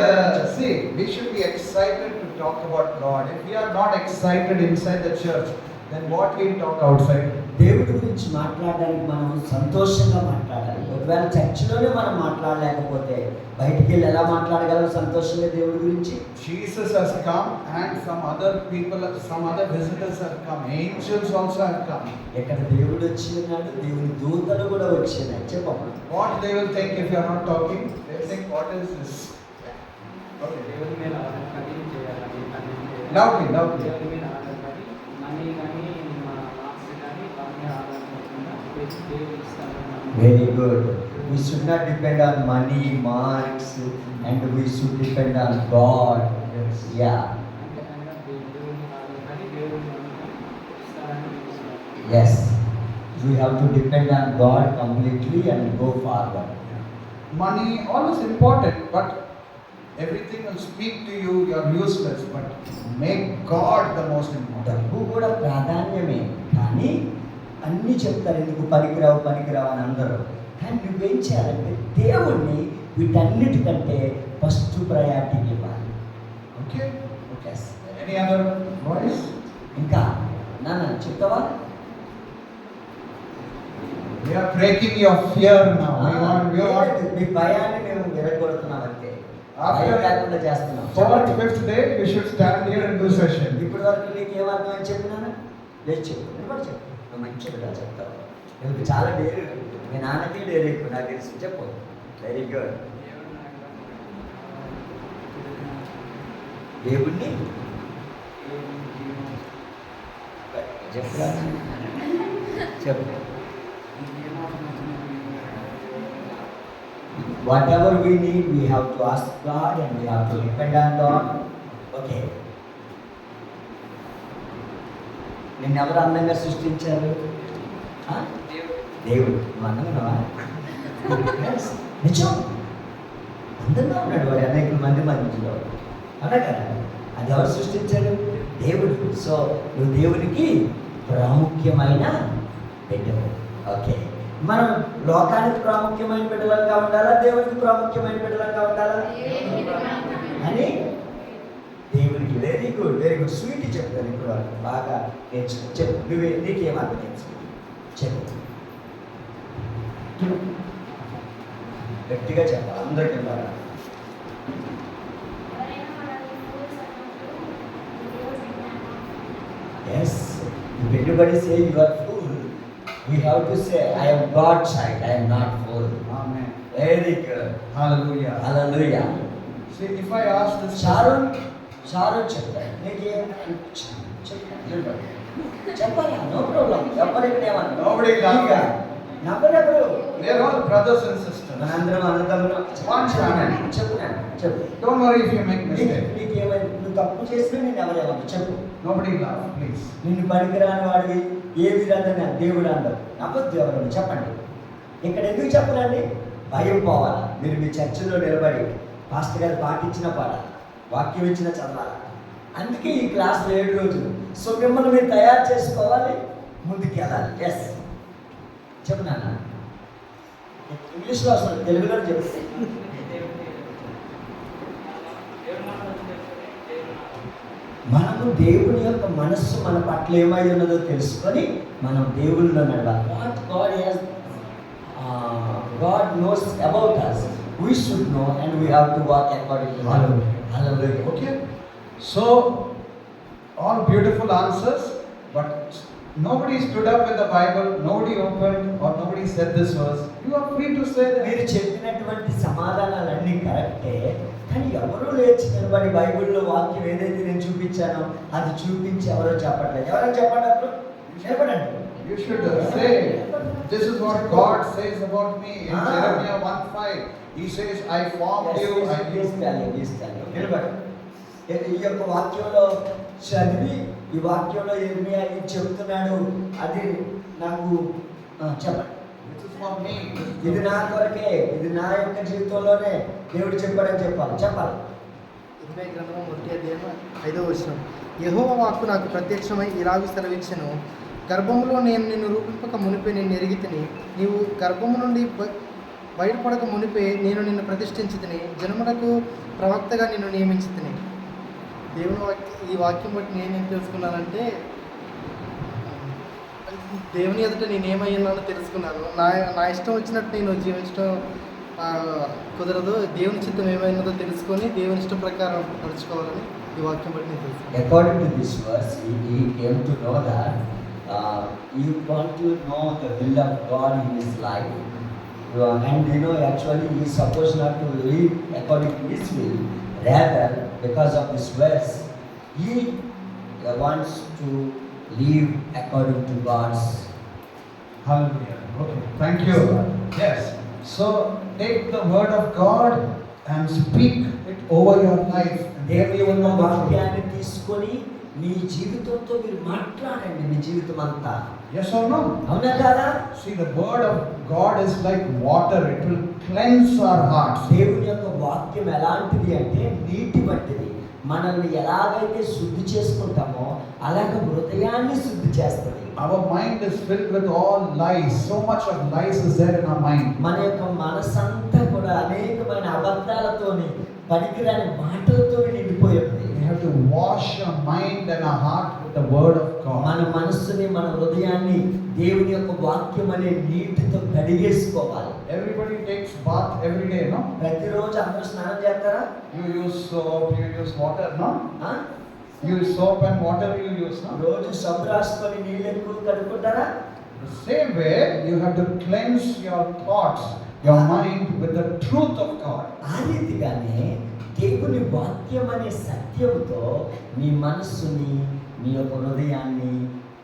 see. We should be excited to talk about God. If we are not excited inside the church, then what we talk outside? దేవుడి గురించి మాట్లాడడానికి మనం సంతోషంగా మాట్లాడాలి. ఒకవేళ చర్చిలోనే మనం మాట్లాడలేకపోతే బయటికి వెళ్ళి ఎలా మాట్లాడగలం సంతోషంగా దేవుడి గురించి? Jesus has come, and some other people, some other visitors have come. Angels also have come. ఎక్కడ దేవుడు వచ్చి ఉన్నాడు, దేవుని దూతలు కూడా వచ్చి ఉన్నాయి. చెప్పమ్మా. What they will think if you are not talking? They will think, what is this? Okay. దేవుని మీద ఆధారపడి చేయాలని పని చేయాలి. Loudly, loudly. దేవుని మీద ఆధారపడి మనీ కానీ మన మార్క్స్ కానీ వాటి మీద ఆధారపడకుండా దేవుడు ఇస్తారని very good. We should not depend on money, marks, and we should depend on God. Yes. Yeah. అంటే కనుక దేవుని ఆధారపడి దేవుడు మనకు ఇస్తారని తెలుసుకోవాలి. Yes. We have to depend on God completely and go forward. Money always important, but everything will speak to you. You are useless, but make God the most important. డబ్బు కూడా ప్రాధాన్యమే, కానీ అన్నీ చెప్తారు ఎందుకు పనికిరావు పనికిరావు అని అందరూ. కానీ నువ్వేం చేయాలంటే దేవుణ్ణి వీటన్నిటికంటే ఫస్ట్ ప్రయారిటీ ఇవ్వాలి. Okay. Okay. Any other voice? ఇంకా నాన్న చెప్తావా? We are breaking your fear now. We want. మీ భయాన్ని మేము విరగొడుతున్నాం అంతే. After భయం లేకుండా చేస్తున్నాం. fourth, fifth day, you should stand here and do session. ఇప్పుడు వరకు నీకు ఏమర్థం అని చెప్పినాను? లేదు చెప్పు. నేను కూడా చెప్పు. నువ్వు మంచిగా చెప్తావు. నువ్వు చాలా డేరీ. మీ నాన్నకి డేరీ ఎక్కువ నాకు తెలుసు. చెప్పు. Very good. దేవుణ్ణి చెప్పు. చెప్పు. Whatever we need, we have to ask God and we have to depend on God. Okay. నిన్నెవరు అందంగా సృష్టించారు? దేవుడు. నువ్వు అందంగా ఉన్నావా? Yes. నిజం. అందంగా ఉన్నాడు వాడు అనేక మంది మధ్యలో. అలా కదా, అది ఎవరు సృష్టించారు? దేవుడు. సో నువ్వు దేవునికి ప్రాముఖ్యమైన బిడ్డవు. ఓకే. మనం లోకానికి ప్రాముఖ్యమైన బిడ్డలంగా ఉండాలా, దేవునికి ప్రాముఖ్యమైన బిడ్డలంగా ఉండాలా అని దేవునికి వెరీ గుడ్ స్వీట్ చెప్తాను. ఇప్పుడు వాళ్ళు బాగా నేర్చుకో. చెప్పు నువ్వే, నీకేమర్థం నేర్చుకో చెప్పు. గట్టిగా చెప్పాలి అందరికీ బాగా. Yes, if anybody say you are fool, we have to say I am God's child, I am not fool. Amen. Very good. Hallelujah. Hallelujah. See, if I ask this చారు చెప్తాను నీకేం చెప్పాలా, నో ప్రాబ్లం. ఎవరు ఇక్కడ ఏమన్నా Nobody laughing. నవ్వరెవరు, We are all brothers and sisters. మనందరం అన్నదమ్ములు. చెప్పు Don't worry if you make mistake. నీకేమైనా నువ్వు తప్పు చేసినా నేను ఎవరేమన్నా చెప్పు. Nobody laugh, please. నిన్ను పనికిరాని వాడివి ఏమి రాదని దేవుడు అందరు నవ్వద్దు. ఎవరు చెప్పండి. ఇక్కడ ఎందుకు చెప్పనండి, భయం పోవాలా. మీరు మీ చర్చిలో నిలబడి పాస్టర్ గారు పాటించిన పాడాలి, వాక్యం ఇచ్చిన చదవాలి. అందుకే ఈ క్లాసులో 7 రోజులు. సో మిమ్మల్ని మీరు తయారు చేసుకోవాలి, ముందుకు వెళ్ళాలి. ఎస్ చెప్పు నాన్న. ఇంగ్లీష్లో అసలు తెలుగులో చెప్తే మనము దేవుని యొక్క మనస్సు మన పట్ల ఏమై ఉన్నదో తెలుసుకొని మనం దేవునిలో నడవాలి. God knows about us. We should know and we have to walk according to that. Hallelujah. Okay? So, all beautiful answers, but nobody stood up in the Bible, nobody opened or nobody said this verse. You are free to say that. మీరు చెప్పినటువంటి సమాధానాలన్నీ కరెక్టే, కానీ ఎవరో లేచి నిలబడి బైబిల్లో వాక్యం ఏదైతే నేను చూపించానో అది చూపించి ఎవరో చెప్పట్లేదు. ఎవరైనా చెప్పండి, అప్పుడు నిలబడండి. You should say, this is what God says about me in Jeremiah 1:5. He says, I formed you. నిలబడి ఈ యొక్క వాక్యంలో చదివి ఈ వాక్యంలో యెర్మీయా ఇది చెప్తున్నాడు, అది నాకు చెప్పండి. This is for me. ఇది నా కొరకే, ఇది నా యొక్క జీవితంలోనే దేవుడు చెప్పాడని చెప్పాలి. 20 గ్రంథం 1వ అధ్యాయం 5వ వచనం. యెహోవా వాక్కు నాకు ప్రత్యక్షమై ఇలాగు సెలవిచ్చెను, గర్భములో నేను నిన్ను రూపింపక మునిపే నిన్ను ఎరిగితిని, నీవు గర్భము నుండి బయటపడక మునిపే నేను నిన్ను ప్రతిష్ఠించితిని, జనములకు ప్రవక్తగా నిన్ను నియమించితిని. దేవుని ఈ వాక్యం బట్టి నేనేం తెలుసుకున్నానంటే, దేవుని ఎదుట నేనేమయ్యానో తెలుసుకున్నాను. నా ఇష్టం వచ్చినట్టు నేను జీవించడం కుదరదు. దేవుని చిత్తం ఏమైనదో తెలుసుకొని దేవుని ఇష్టం ప్రకారం నడుచుకోవాలని ఈ వాక్యం బట్టి నేను తెలుసుకున్నాను. According to this verse, he came to know that you want to know the will of God in his life, and actually he is supposed not to live according to his will. Rather, because of this verse, he wants to live according to God's. Hallelujah. Okay. Thank you. Yes. So take the word of God and speak it over your life. దేవుని యొక్క వాక్యాన్ని తీసుకొని మీ జీవితంతో మీరు మాట్లాడండి, మీ జీవితం అంతా. Yes or no? అవునా కాదా? See, the word of God is like water. It will cleanse our hearts. దేవుని యొక్క వాక్యం ఎలాంటిది అంటే నీటి వంటిది. మనల్ని ఎలాగైతే శుద్ధి చేసుకుంటామో అలాగ హృదయాన్ని శుద్ధి చేస్తుంది. Our mind is filled with all lies. So much of lies is there in our mind. మన యొక్క మనసంతా కూడా అనేకమైన అబద్ధాలతోని పనికిరాని మాటలతో నిండిపోయి ఉంది. We have to wash our mind and our heart with the word of God. మన మనస్సుని, మన హృదయాన్ని దేవుని యొక్క వాక్యం అనే నీటితో కడిగేసుకోవాలి. Everybody takes bath every day, no? ప్రతిరోజు అందరూ స్నానం చేస్తారా? You use soap, you use water, no? ఆ? You use soap and water you use, no? రోజు సబ్బు రాసుకొని నీళ్ళు ఎక్కువ కడుక్కుంటారా? The same way, you have to cleanse your thoughts, your mind with the truth of God. ఆ రీతిగానే దేవుని వాక్యం అనే సత్యంతో మీ మనస్సుని, మీ యొక్క హృదయాన్ని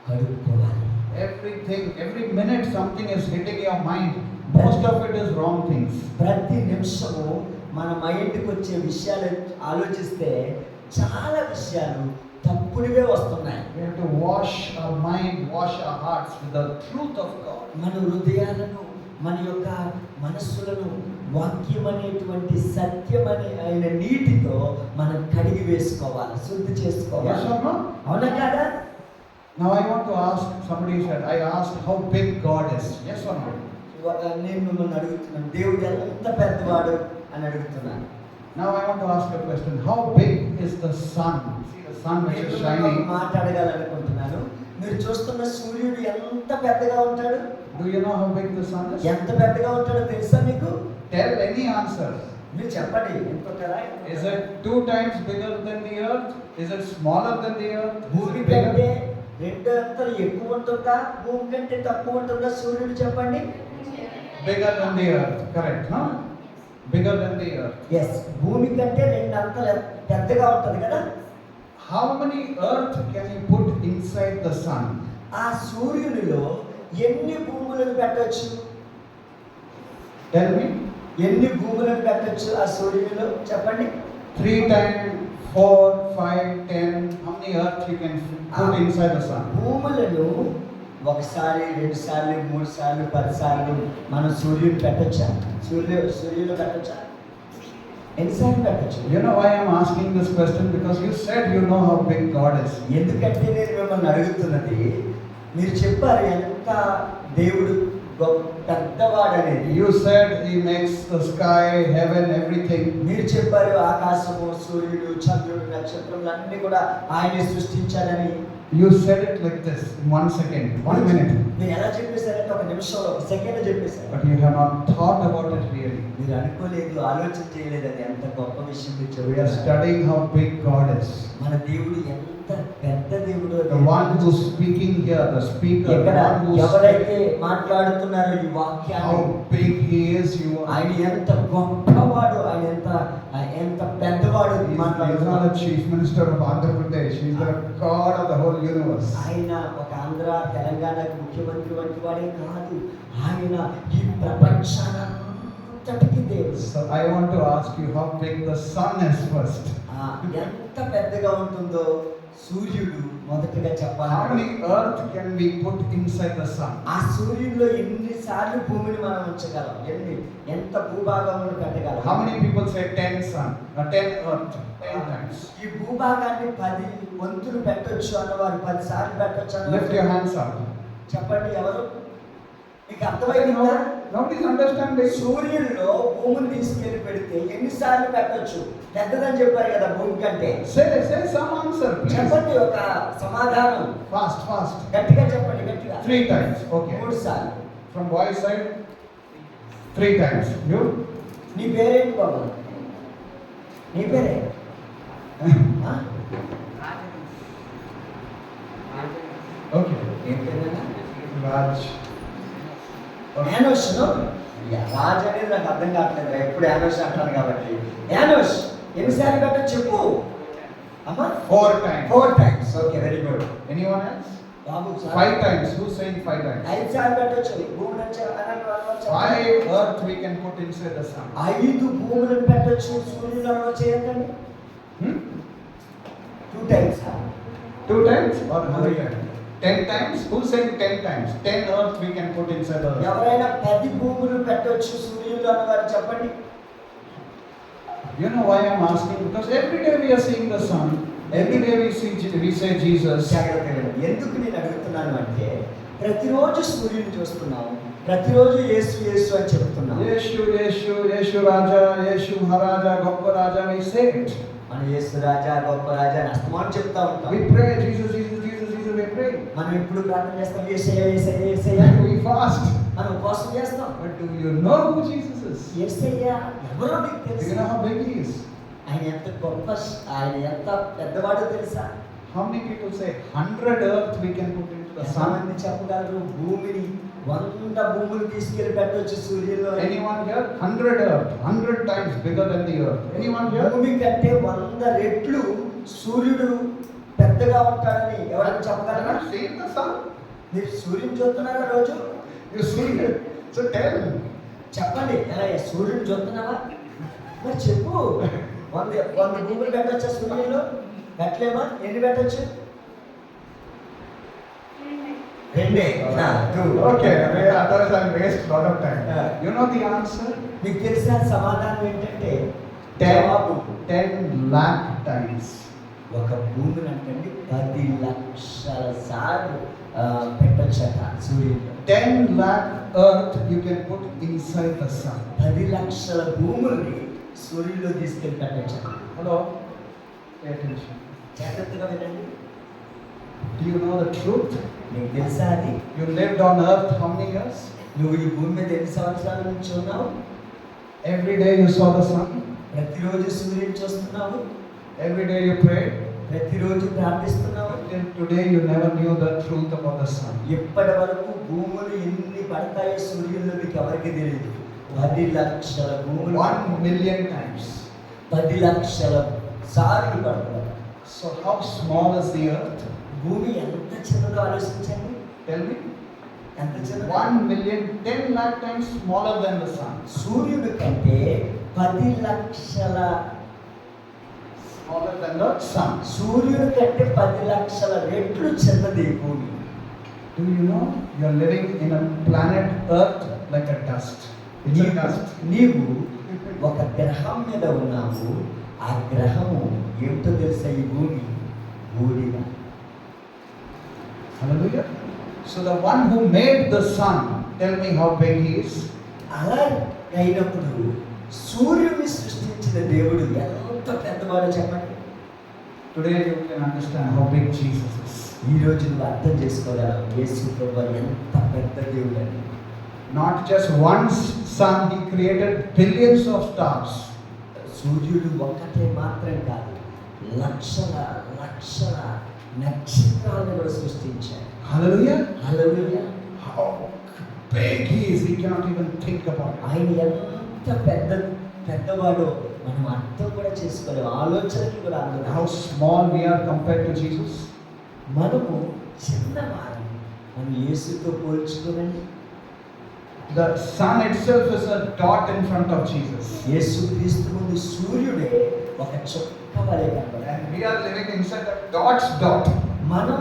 కడుక్కోవాలి. Everything, every minute something is hitting your mind. Most of it is wrong things. ప్రతి నిమిషము మన మైండ్కి వచ్చే విషయాలు ఆలోచిస్తే చాలా విషయాలు తప్పుడువే వస్తున్నాయి. We have to wash our mind, wash our hearts with the truth of God. మన హృదయాలను, మన యొక్క మనస్సులను వాక్యం అనేటువంటి సత్యం అయిన నీటితో మనం కడిగి వేసుకోవాలి, శుద్ధి చేసుకోవాలి. Yes or no? అవునా కాదా? Now I want to ask, somebody said, I asked how big God is. Yes or no? నేను మిమ్మల్ని అడుగుతున్నాను, దేవుడు ఎంత పెద్దవాడు అని అడుగుతున్నాను. Now I want to ask a question. How big is the sun? See the sun which is shining. మాట్లాడగలనుకుంటున్నాను. మీరు చూస్తున్న సూర్యుడు ఎంత పెద్దగా ఉంటాడు? Do you know how big the sun is? ఎంత పెద్దగా ఉంటాడో తెలుసా మీకు? Tell any answer. మీరు చెప్పండి, ఎంత ఉంటారా? Is it 2 times bigger than the earth? Is it smaller than the earth? Is భూమి it bigger? కంటే 2 అంతలు ఎక్కువ ఉంటుందా, భూమి కంటే తక్కువ ఉంటుందా సూర్యుడు? చెప్పండి. Bigger than the earth. Correct, no? Bigger than the earth. Yes, భూమి కంటే 2 అంతలు పెద్దగా ఉంటుంది కదా. How many earth can you put inside the sun? ఆ సూర్యునిలో ఎన్ని భూములను పెట్టొచ్చు? Tell me. ఎన్ని భూములను పెట్టొచ్చు ఆ సూర్యునిలో? చెప్పండి. 3 times 4, 5, 10. How many earth you can put inside the sun? భూములను ఒకసారి, 2 సార్లు, 3 సార్లు, 10 సార్లు మనం సూర్యుని పెట్టొచ్చా? సూర్యుడు పెట్టొచ్చా? ఎన్నిసార్లు పెట్టొచ్చు? You know why I'm asking this question? Because you said you know how big God is. ఎందుకంటే నేను మిమ్మల్ని అడుగుతున్నది, మీరు చెప్పారు ఎంత దేవుడు పెద్దవాడనేది. You said He makes the sky, heaven, everything. మీరు చెప్పారు ఆకాశము, సూర్యుడు, చంద్రుడు, నక్షత్రములు అన్ని కూడా ఆయనే సృష్టించాడని. You said it like this in 1 second, 1 minute. మీరు ఎలా చెప్పేశారంటే 1 నిమిషంలో, 1 సెకండ్ చెప్పేశారు. But you have not thought about it really. మీరు అనుకోలేదు, ఆలోచన చేయలేదు. అది ఎంత గొప్ప విషయం మీరు We are చెప్పారు. studying how big God is. మన దేవుడు ఎంత పెద్ద దేవుడు. The one who's speaking here, the speaker, the ఇక్కడ one who's ఎవరైతే మాట్లాడుతున్నారో ఈ వాక్యాన్ని, how big He is, you are. ఆయన ఎంత గొప్పవాడు, ఆయన ఎంత పెద్దవాడు He is మాట్లాడుతున్నాడు. not a chief minister of Andhra Pradesh. He is the God of the whole universe. ఆయన ఒక ఆంధ్ర తెలంగాణకు ముఖ్యమంత్రి వంటి వాడే కాదు, ఆయన ఈ ప్రపంచానంతటికి దేవుడు. So I want to ask you how big the sun is first. ఎంత పెద్దగా ఉంటుందో సూర్యుడు మొదటగా How చెప్పాలి. many earth can we put inside the sun? ఆ సూర్యుడిలో ఎన్నిసార్లు భూమిని మనం ఉంచగలం? ఎంత భూభాగమును పెట్టగలం? How many people say 10 sun, 10 earth, 10 times? ఈ భూభాగాన్ని 10 వంతులు పెట్టొచ్చు అన్నవారు 10 సార్లు పెట్టొచ్చు Lift అన్నవారు your hands up. చెప్పండి, ఎవరు? మీకు అర్థమైందా? Nobody's understanding. సూర్యుడిలో భూమిని తీసుకెళ్లి పెడితే ఎన్నిసార్లు పెట్టొచ్చు? పెద్దదని చెప్పారు కదా భూమి కంటే. Say some answer, please. చెప్పండి ఒక సమాధానం. Fast. గట్టిగా చెప్పండి, గట్టిగా. 3 times. Okay. 3 సార్లు. From boys side, 3 times. You? నీ పేరేంటి బాబు? నీ పేరే? ఆ? Okay. ఏం పేరేనా? Raj. యానోష్. రాజ్ అనేది నాకు అర్థం కావట్లేదు, ఎప్పుడు యానోష్ అంటాను కాబట్టి. యానోష్ ఎన్నిసార్లు పెట్టొచ్చు చెప్పు అమ్మా. 4 times. 4 times. Okay, very good. Anyone else? బాబు 5 times. Who's saying 5 times? 5 సార్లు పెట్టొచ్చు. భూమి నుంచి 5 earth we can put inside the sun. 5 భూములను పెట్టొచ్చు సూర్యుడు చేయండి. 2 times. 2 times or another year? 10 times? Who's saying 10 times? 10 earth we can put inside the earth. ఎవరైనా 10 భూములు పెట్టొచ్చు సూర్యుడు అన్నవారు చెప్పండి. You know why I'm asking? Because every day we are seeing the sun. Every day we say Jesus. జాగ్రత్తగా ఎందుకు నేను అడుగుతున్నాను అంటే, ప్రతిరోజు సూర్యుని చూస్తున్నాం, ప్రతిరోజు యేసు యేసు అని చెప్తున్నాం. Yeshu Raja, Yeshu Maharaja, Goppa Raja, we say it. మన యేసు రాజా, గొప్ప రాజా అని అస్తమానం చెప్తా ఉంటాం. We pray, Jesus, we pray. మనం ఎప్పుడు ప్రార్థన చేస్తాం, యేసయ్య యేసయ్య యేసయ్య. We fast. మనం ఉపవాసం చేస్తాం. But do you know who Jesus is? యేసయ్య ఎవరో నీకు Do you తెలుసా? know how big He is? ఆయన ఎంత గొప్ప, ఆయన ఎంత పెద్దవాడో తెలుసా? How many people say 100 earth we can put into the sun? ఎంతమంది చెప్పగలరు భూమిని 100 భూములు తీసుకెళ్లి పెట్టొచ్చు సూర్యుల్లో? Anyone here? 100 earth, 100 times bigger than the earth. Anyone here? భూమి కంటే 100 రెట్లు సూర్యుడు పెద్దగా ఉంటాడని ఎవరైనా చెప్పగలరా? Have you seen the sun? మీరు సూర్యుని చూస్తున్నారా రోజు? You see it. So tell me. చెప్పండి, ఎలా సూర్యుని చూస్తున్నావా? మరి చెప్పు. 100 భూములు పెట్టొచ్చా సూర్యుల్లో? పెట్టలేమా? ఎన్ని పెట్టొచ్చు? 2. Okay, otherwise I'll waste a lot of time. Yeah. You know the answer? మీకు తెలిసిన సమాధానం ఏంటంటే 10 lakh times. ఒక భూమిని అంటే 10 లక్షల సార్లు పెట్టొచ్చట సూర్యుడు. 10 lakh earth you can put inside the sun. 10 లక్షల భూముల్ని సూర్యుడిలో తీసుకెళ్ళి పెట్టొచ్చట. Hello? Pay attention. జాగ్రత్తగా వినండి. Do you know the truth? నీకు తెలుసా అది? You lived on earth how many years? నువ్వు ఈ భూమి మీద ఎన్ని సంవత్సరాల నుంచి ఉన్నావు? Every day you saw the sun. ప్రతిరోజు సూర్యుని చూస్తున్నావు, Every day you prayed. ప్రతిరోజు ప్రార్థిస్తున్నావు. Till today you never knew the truth about the sun. ఇప్పటి వరకు భూములు ఎన్ని పడతాయో సూర్యుల్లో మీకు ఎవరికి తెలియదు. 10 లక్షల భూములు 1 million times. 10 లక్షల సార్లు పడతాయి. So how small is the earth? భూమి ఎంత చిన్నదో ఆలోచించండి. Tell me. ఎంత చిన్నదో? 1 million, 10 lakh times smaller than the sun. సూర్యుడి కంటే 10 లక్షల Smaller than the sun. సూర్యుడి కంటే 10 లక్షల రెట్లు చిన్నది భూమి. Do you know you are living in a planet Earth like a dust? It's a dust. నీవు ఒక గ్రహం మీద ఉన్నావు. ఆ గ్రహము ఏమిటో తెలుసా? ఈ భూమి బూడిద. Hallelujah. So the one who made the sun, tell me how big he is. అలా అయినప్పుడు సూర్యుడిని సృష్టించిన దేవుడు ఎంత పెద్దవాడో చెప్పండి. Today you can understand how big Jesus is. ఈ రోజు నువ్వు అర్థం చేసుకోగలవు యేసు ప్రభువు ఎంత పెద్ద దేవుడు అని. Not just one sun, he created billions of stars. సూర్యుడు ఒక్కటే మాత్రం కాదు, లక్షల లక్షల నక్షత్రాలను కూడా సృష్టించాడు. Hallelujah. Hallelujah. How big he is, we cannot even think about it. ఆయన ఎంత పెద్దవాడో మనం అర్థం కూడా చేసుకోలేము, ఆలోచనకి కూడా అందరం. How small we are compared to Jesus. మనము చిన్నవారు, మనం యేసుతో పోల్చుకోనండి. The sun itself is a dot in front of Jesus. యేసు క్రీస్తు ముందు సూర్యుడే ఒక చుక్క వలె కనబడాడు. And we are living inside a dot's dot. మనం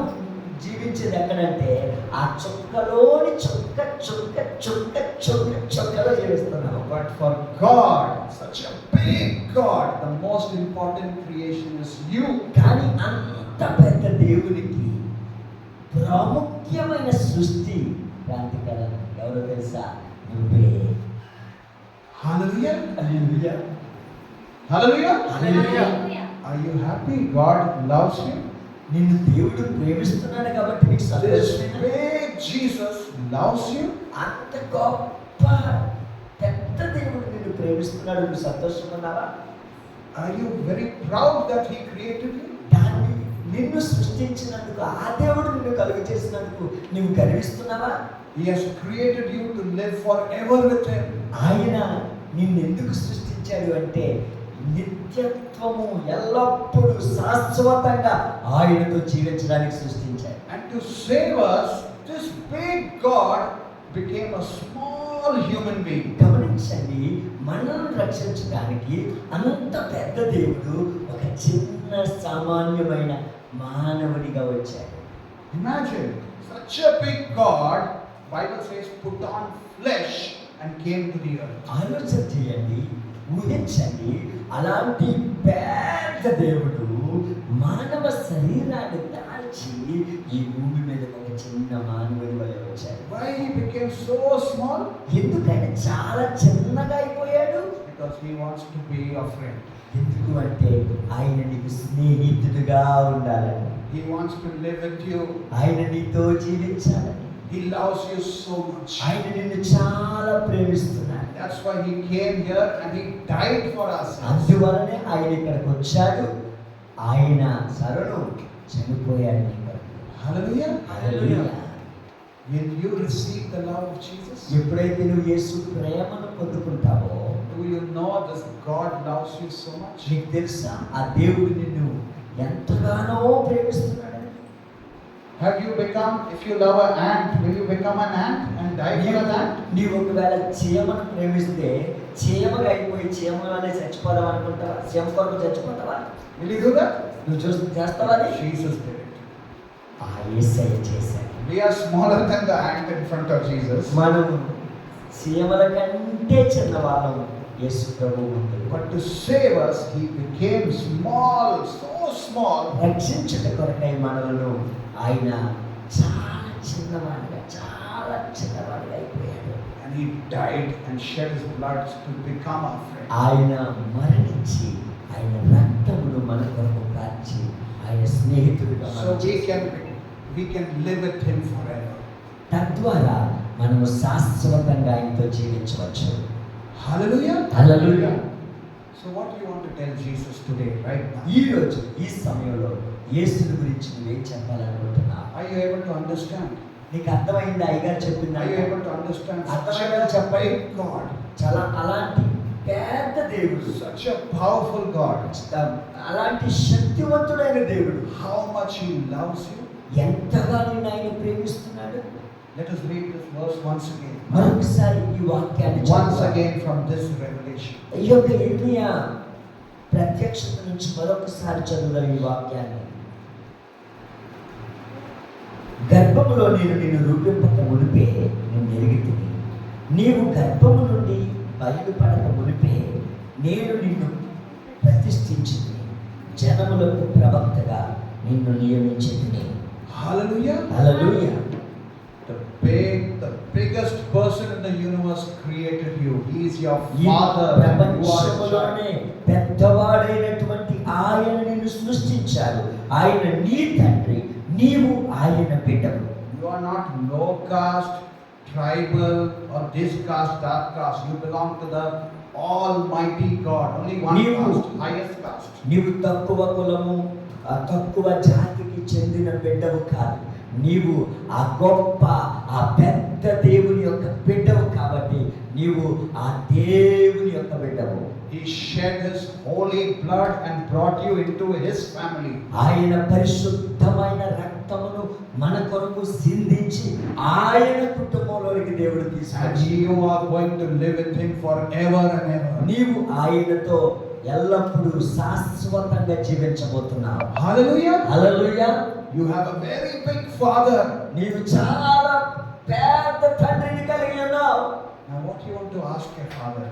జీవించేది ఎక్కడంటే ఆ చుక్కలోని చుక్క చుక్క చుక్క చుక్క చుక్కలో జీవిస్తున్నాం. But for God, such a big God, the most important creation is you. కానీ అంత పెద్ద దేవునికి ప్రాముఖ్యమైన సృష్టి క్రాంతికరం ఎవరో తెలుసా? నువ్వే. Hallelujah. Hallelujah. Hallelujah. Hallelujah. Are you happy? God loves you. నిన్ను దేవుడు ప్రేమిస్తున్నాడు కాబట్టి నీకు This సంతోషమేనా? big Jesus loves you. అంత గొప్ప పెద్ద దేవుడు నిన్ను ప్రేమిస్తున్నాడు, నువ్వు సంతోషమన్నావా? Are you very proud that He created you? దాన్ని నిన్ను సృష్టించినందుకు, ఆ దేవుడు నిన్ను కలుగ చేసినందుకు నువ్వు గర్విస్తున్నావా? He has created you to live forever with Him. ఆయన నిన్నెందుకు సృష్టించాడు అంటే నిత్యత్వము ఎల్లప్పుడూ శాశ్వతంగా ఆయనతో జీవించడానికి సృష్టించాడు. And to save us, this big God became a small human being. గమనించండి, మనల్ని రక్షించడానికి అనంత పెద్ద దేవుడు ఒక చిన్న సామాన్యమైన మానవుడిగా వచ్చాడు. Imagine, such a big God, Bible says, put on flesh and came to the earth. ఆలోచన చేయండి, ఊహించండి, అలాంటి పెద్ద దేవుడు మానవ శరీరాన్ని దాల్చి ఈ భూమి మీద ఒక చిన్న మానవుడి వలె వచ్చాడు. Why He became so small? ఎందుకంటే చాలా చిన్నగా అయిపోయాడు. Because He wants to be your friend. ఎందుకు అంటే ఆయన నీకు స్నేహితుడిగా ఉండాలని, He wants to live with you. ఆయన నీతో జీవించాలని, He loves you so much. ఆయన నిన్ను చాలా ప్రేమిస్తున్నాడు. That's why He came here and He died for us. అందువలనే ఆయన ఇక్కడికి వచ్చాడు, ఆయన సరళు చనిపోయాడు నీ కొరకు. Hallelujah. Hallelujah. When you receive the love of Jesus, ఎప్పుడైతే నువ్వు యేసు ప్రేమను పొందుకుంటావో, do you know this God loves you so much? నీకు తెలుసా ఆ దేవుడు నిన్ను ఎంతగానో ప్రేమిస్తున్నాడని. Have you become, if you love an ant, will you become an ant and die for an ant? నీవు ఒకవేళ చీమను ప్రేమిస్తే చీమగా అయిపోయి చీమలోనే చచ్చిపోదాం అనుకుంటావా? చీమ కొరకు చచ్చిపోతావా? Will you do that? నువ్వు చేస్తావా? అది Jesus did it. ఆ యేసయ్య చేశాడు. We are smaller than the ant in front of Jesus. మనం చీమల కంటే చిన్నవాళ్ళం యేసు ప్రభువు భక్తుడు. But to save us, he became small, so small. రక్షించుట కొరకై మనలను ఆయన చాలా చిన్నవాడిగా అయిపోయాడు. And he died and shed his blood to become our friend. ఆయన మరణించి ఆయన రక్తమును మన కొరకు కార్చి ఆయన స్నేహితుడిగా So we can live with him forever. తద్వారా మనము శాశ్వతంగా ఆయనతో జీవించవచ్చు. Hallelujah. Hallelujah. So what do you want to tell Jesus today, right now? ఈ రోజు ఈ సమయంలో యేసుని గురించి నువ్వేం చెప్పాలనుకుంటున్నావు? Are you able to understand? నీకు అర్థమైందా? అయ్యగారు చెప్పిందా? Are you able to understand? Such అర్థమైందా? a చెప్పండి. big God, చాలా అలాంటి పెద్ద దేవుడు, such a powerful God. అలాంటి శక్తివంతుడైన దేవుడు How much he loves you. ఎంతగా నిన్ను ఆయన ప్రేమిస్తున్నాడు. Let us read this verse once again. మరొకసారి ఈ వాక్యాన్ని Once చదువుదాం. again from this revelation. ఈ యొక్క ఇర్మియా ప్రత్యక్షత నుంచి మరొకసారి చదువుదాం ఈ వాక్యాన్ని. గర్భములో నేను నిన్ను రూపింపక మునిపే నేను ఎరిగితిని, నీవు గర్భము నుండి బయలుపడక మునిపే నేను నిన్ను ప్రతిష్ఠించితిని, జనములకు ప్రవక్తగా నిన్ను నియమించితిని. Hallelujah. Hallelujah. The biggest person in the universe created you. He is your ఈ father. And you are his ప్రపంచములోనే child. పెద్దవాడైనటువంటి ఆయన నిన్ను సృష్టించాడు. ఆయన నీ తండ్రి, నీవు ఆయన బిడ్డవు. You are not low caste, tribal, or this caste, that caste. You belong to the Almighty God. Only one Neevu- caste, highest caste. నీవు తక్కువ కులము, తక్కువ జాతికి చెందిన బిడ్డవు కాదు. నీవు ఆ గొప్ప ఆ పెద్ద దేవుని యొక్క బిడ్డవు కాబట్టి నీవు ఆ దేవుని యొక్క బిడ్డవు. He shed his holy blood and brought you into his family. ఆయన పరిశుద్ధమైన రక్తమును మన కొరకు సిందించి ఆయన కుటుంబంలోనికి దేవుడు And తీసుకొచ్చి you are going to live with him forever and ever. నీవు ఆయనతో ఎల్లప్పుడూ శాశ్వతంగా జీవించబోతున్నావు. Hallelujah. Hallelujah. You have a very big father. నీవు చాలా పెద్ద తండ్రిని కలిగి ఉన్నావు. Now what you want to ask your father?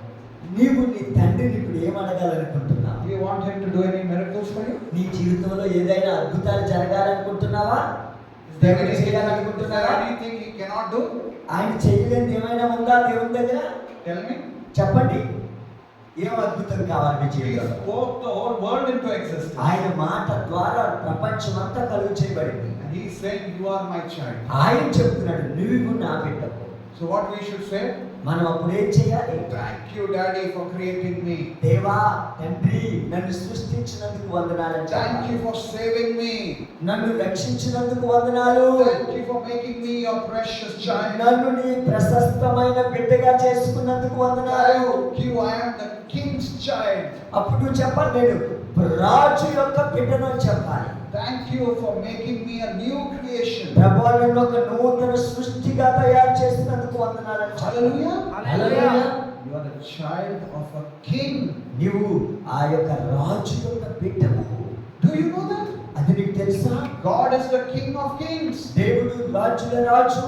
నీవు నీ తండ్రిని ఇప్పుడు ఏమడగాలనుకుంటున్నావు? Do you want him to do any miracles for you? నీ జీవితంలో ఏదైనా అద్భుతాలు జరగాలనుకుంటున్నావా? Is there దేవుడు anything, చేయాలనుకుంటున్నావా? anything he cannot do? ఆయన చేయలేనిది ఏమైనా ఉందా దేవుని దగ్గర? Tell me. చెప్పండి. ఏం అద్భుతం కావాలి మీ He జీవితంలో? spoke the whole world into existence. ఆయన మాట ద్వారా ప్రపంచం అంతా కలుగు చేయబడింది. And he is saying, you are my child. ఆయన చెప్తున్నాడు నువ్వు నా బిడ్డవు. So what we should say? మనం అప్పుడు ఏం చేయాలి? Thank you, Daddy, for creating me. దేవా తండ్రి నన్ను సృష్టించినందుకు వందనాలు. Thank you for saving me. నన్ను రక్షించినందుకు వందనాలు. Thank you for making me your precious child. నన్ను నీ ప్రశస్తమైన బిడ్డగా చేసుకున్నందుకు వందనాలు. Thank you, I am the king's child. అప్పుడు నువ్వు చెప్పాలి నేను రాజు యొక్క బిడ్డను అని చెప్పాలి. Thank you for making me a new creation. ప్రభువా నన్ను ఒక నూతన సృష్టిగా తయారు చేసినందుకు వందనాలు. Hallelujah. Hallelujah. You are the child of a king. నీవు ఆ యొక్క రాజు యొక్క బిడ్డవు. Do you know that? అది నీకు తెలుసా? God is the king of kings. దేవుడు రాజుల రాజు.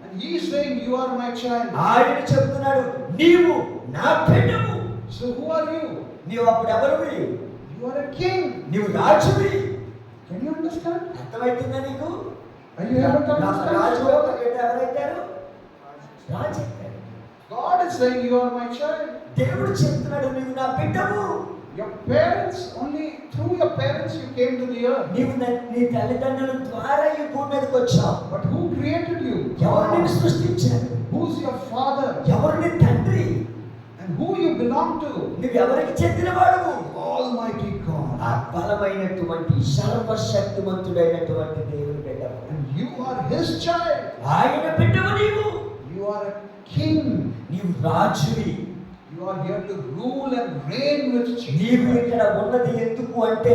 And he is saying, you are my child. ఆయన చెప్తున్నాడు నీవు నా బిడ్డవు. So who are you? నీవు అప్పుడు ఎవరివి? You are a king. నీవు రాజువి. Can you understand? అర్థమవుతుందా నీకు? Are you able to రాజు యొక్క understand? బిడ్డ ఎవరైతారు? రాజు అవుతాడు. God is saying, you are my child. దేవుడు చెప్తున్నాడు నీవు నా బిడ్డవు. Your parents, only through your parents you came to the earth. నీవు నీ తల్లిదండ్రుల ద్వారా ఈ భూమి మీదకి వచ్చావు. But who created you? ఎవరు నిన్ను సృష్టించారు? Who's your father? ఎవరు నీ తండ్రి? And who you belong to? నువ్వు ఎవరికి చెందినవాడువు? Almighty God. ఆ బలమైనటువంటి సర్వశక్తిమంతుడైనటువంటి దేవుని బిడ్డవు. And you are his child. ఆయన బిడ్డవు నీవు. You are a king. నీవు రాజువి. You are here to rule and reign with నీవు Jesus. ఇక్కడ ఉన్నది ఎందుకు అంటే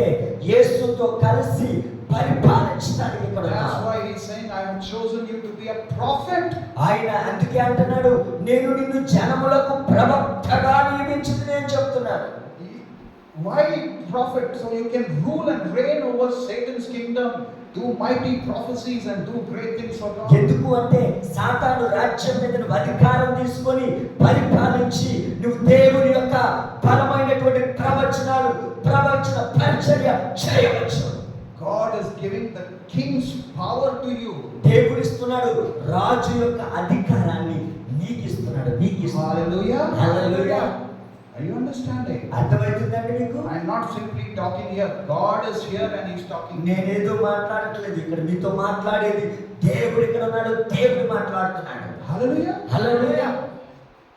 యేసుతో కలిసి పరిపాలించడానికి ఇక్కడ That's ఉన్నావు. why he's saying, I have chosen you to be a prophet. ఆయన అందుకే అంటున్నాడు నేను నిన్ను జనములకు ప్రవక్తగా నియమించింది నేను చెప్తున్నాను. Why prophet? So you can rule and reign over Satan's kingdom, do mighty prophecies and do great things for God. ఎందుకు అంటే సాతాను రాజ్యం మీద నువ్వు అధికారం తీసుకొని పరిపాలించి నువ్వు దేవుని యొక్క బలమైనటువంటి ప్రవచన పరిచర్య చేయవచ్చు. God is giving the king's power to you. దేవుడు ఇస్తున్నాడు, రాజు యొక్క అధికారాన్ని నీకు ఇస్తున్నాడు. Hallelujah. Hallelujah. Are you understanding? అర్థమవుతుందండి మీకు? I am not simply talking here. God is here and He's talking. నేనేదో మాట్లాడట్లేదు, ఇక్కడ మీతో మాట్లాడేది దేవుడు ఇక్కడ ఉన్నాడు, దేవుడు మాట్లాడుతున్నాడు. Hallelujah. Hallelujah.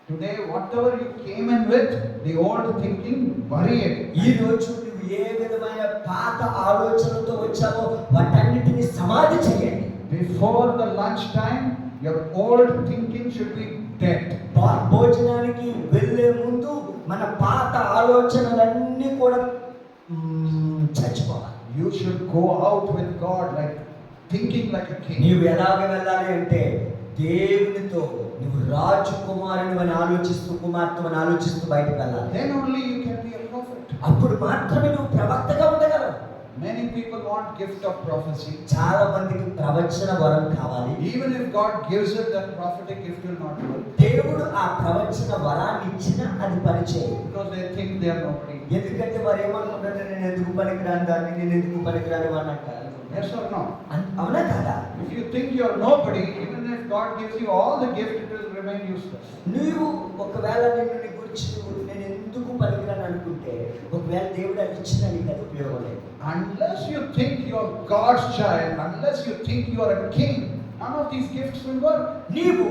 Today, whatever you came in with, the old thinking, bury it. ఈ రోజు నువ్వు ఏ విధమైన పాత ఆలోచనలతో వచ్చావో వాటన్నిటిని సమాధి చేయండి. Before the lunch time, your old thinking should be dead. భోజనానికి వెళ్ళే ముందు మన పాత ఆలోచనలన్నీ కూడా చచ్చిపోవాలి. You should go out with God like thinking like a king. నీవు ఎలాగ వెళ్ళాలి అంటే దేవునితో నువ్వు రాజకుమారుని అని ఆలోచిస్తూ, కుమార్తె అని ఆలోచిస్తూ బయటకు వెళ్ళాలి. Then only you can be a prophet. అప్పుడు మాత్రమే నువ్వు ప్రవక్తగా ఉండగలవు. Many people want gift of prophecy. చాలా మందికి ప్రవచన వరం కావాలి. Even if God gives it, that prophetic gift will not work. దేవుడు ఆ ప్రవచన వరాన్ని ఇచ్చినా అది పనిచేయదు. Because they think they are nobody. ఎందుకంటే వారు ఏమనుకుంటారంటే నేను ఎందుకు పనికిరాని దాన్ని, నేను ఎందుకు పనికిరాని వాడిని అంటారు. Yes or no? అవునా కదా? If you think you are nobody, even if God gives you all the gift, it will remain useless. నువ్వు ఒకవేళ నిన్ను నీ గురించి నేను ఎందుకు పనికిరాని అనుకుంటే ఒకవేళ దేవుడు అది ఇచ్చినా నీకు అది ఉపయోగం లేదు. Unless you think you are God's child, unless you think you are a king, none of these gifts will work. నీవు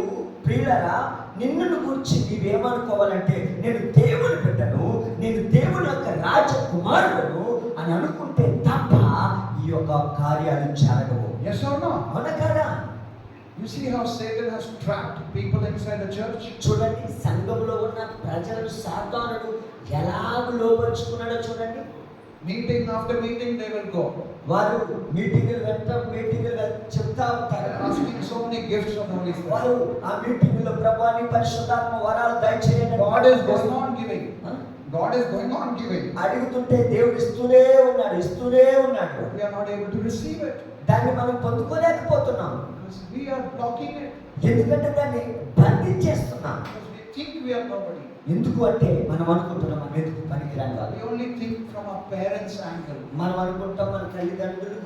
ప్రియులరా, నిన్ను గురించి నీవేమనుకోవాలంటే నేను దేవుని బిడ్డను, నేను దేవుని యొక్క రాజకుమారుడును అని అనుకుంటే తప్ప ఈ యొక్క కార్యాలు జరగవు. Yes or no? అవునా కదా? You see how Satan has trapped people inside the church? చూడండి, సంఘంలో ఉన్న ప్రజలను సాతానుడు ఎలాగ లోపరుచుకున్నాడో చూడండి. Meeting after meeting they will go. వారు మీటింగులు చెప్తా ఉంటారు. Asking so many gifts of the Holy Spirit. వారు ఆ మీటింగులో ప్రభువాని పరిశుద్ధాత్మ వరాలు దయచేయండి. God is going on giving. God is going on giving. అడుగుతుంటే దేవుడు ఇస్తూనే ఉన్నాడు. But we are not able to receive it. దాన్ని మనం పొందుకోలేకపోతున్నాం. Because we are blocking it. ఎందుకంటే దాన్ని బంధించేస్తున్నాం. Because we think we are nobody. ఎందుకు అంటే మనం అనుకుంటున్నాం మనం ఎందుకు పనికిరాని వాళ్ళు. We only think from our parents' angle. మనం అనుకుంటాం మన తల్లిదండ్రుల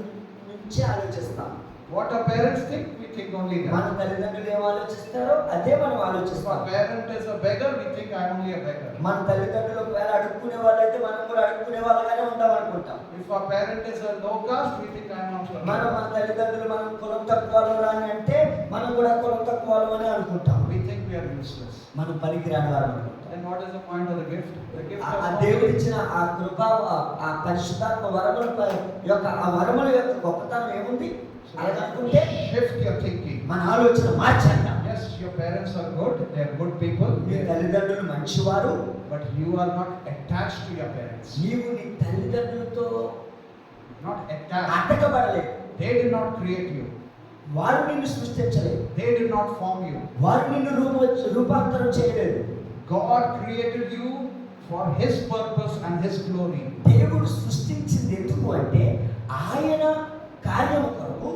నుంచి ఆలోచిస్తాం. What our parents think, we think only మన that. తల్లిదండ్రులు ఏం ఆలోచిస్తారో అదే మనం If ఆలోచిస్తాం. our parent is a beggar, we think I am only a beggar. మన తల్లిదండ్రులు ఒకవేళ అడుక్కునే వాళ్ళైతే మనం కూడా అడుక్కునే వాళ్ళగానే ఉందాం అనుకుంటాం. If our parent is a low caste, we think I am also a మన beggar. తల్లిదండ్రులు మనం కులం తక్కువ అని అంటే మనం కూడా కులం తక్కువ అని అనుకుంటాం. We think we are useless. మనం పనికిరాని వారు అనుకుంటాం. Then what is the point of the gift? The gift ఆ of దేవుడు ఇచ్చిన ఆ కృప, ఆ పరిశుద్ధాత్మ వరముల యొక్క ఆ వరముల యొక్క గొప్పతనం ఏముంది అలాగనుకుంటే shift your thinking. మన ఆలోచన మార్చేద్దాం. Yes, your parents are good, they are good people, మీ తల్లిదండ్రులు మంచివారు, but you are not attached to your parents. నీవు నీ తల్లిదండ్రులతో Not attached. అటకబడలేదు. They did not create you. వారు నిన్ను సృష్టించలేదు. They did not form you. వారు నిన్ను రూపాంతరం చేయలేదు. God created you for His purpose and His glory. దేవుడు సృష్టించింది ఎందుకు అంటే ఆయన కార్యము కొరకు,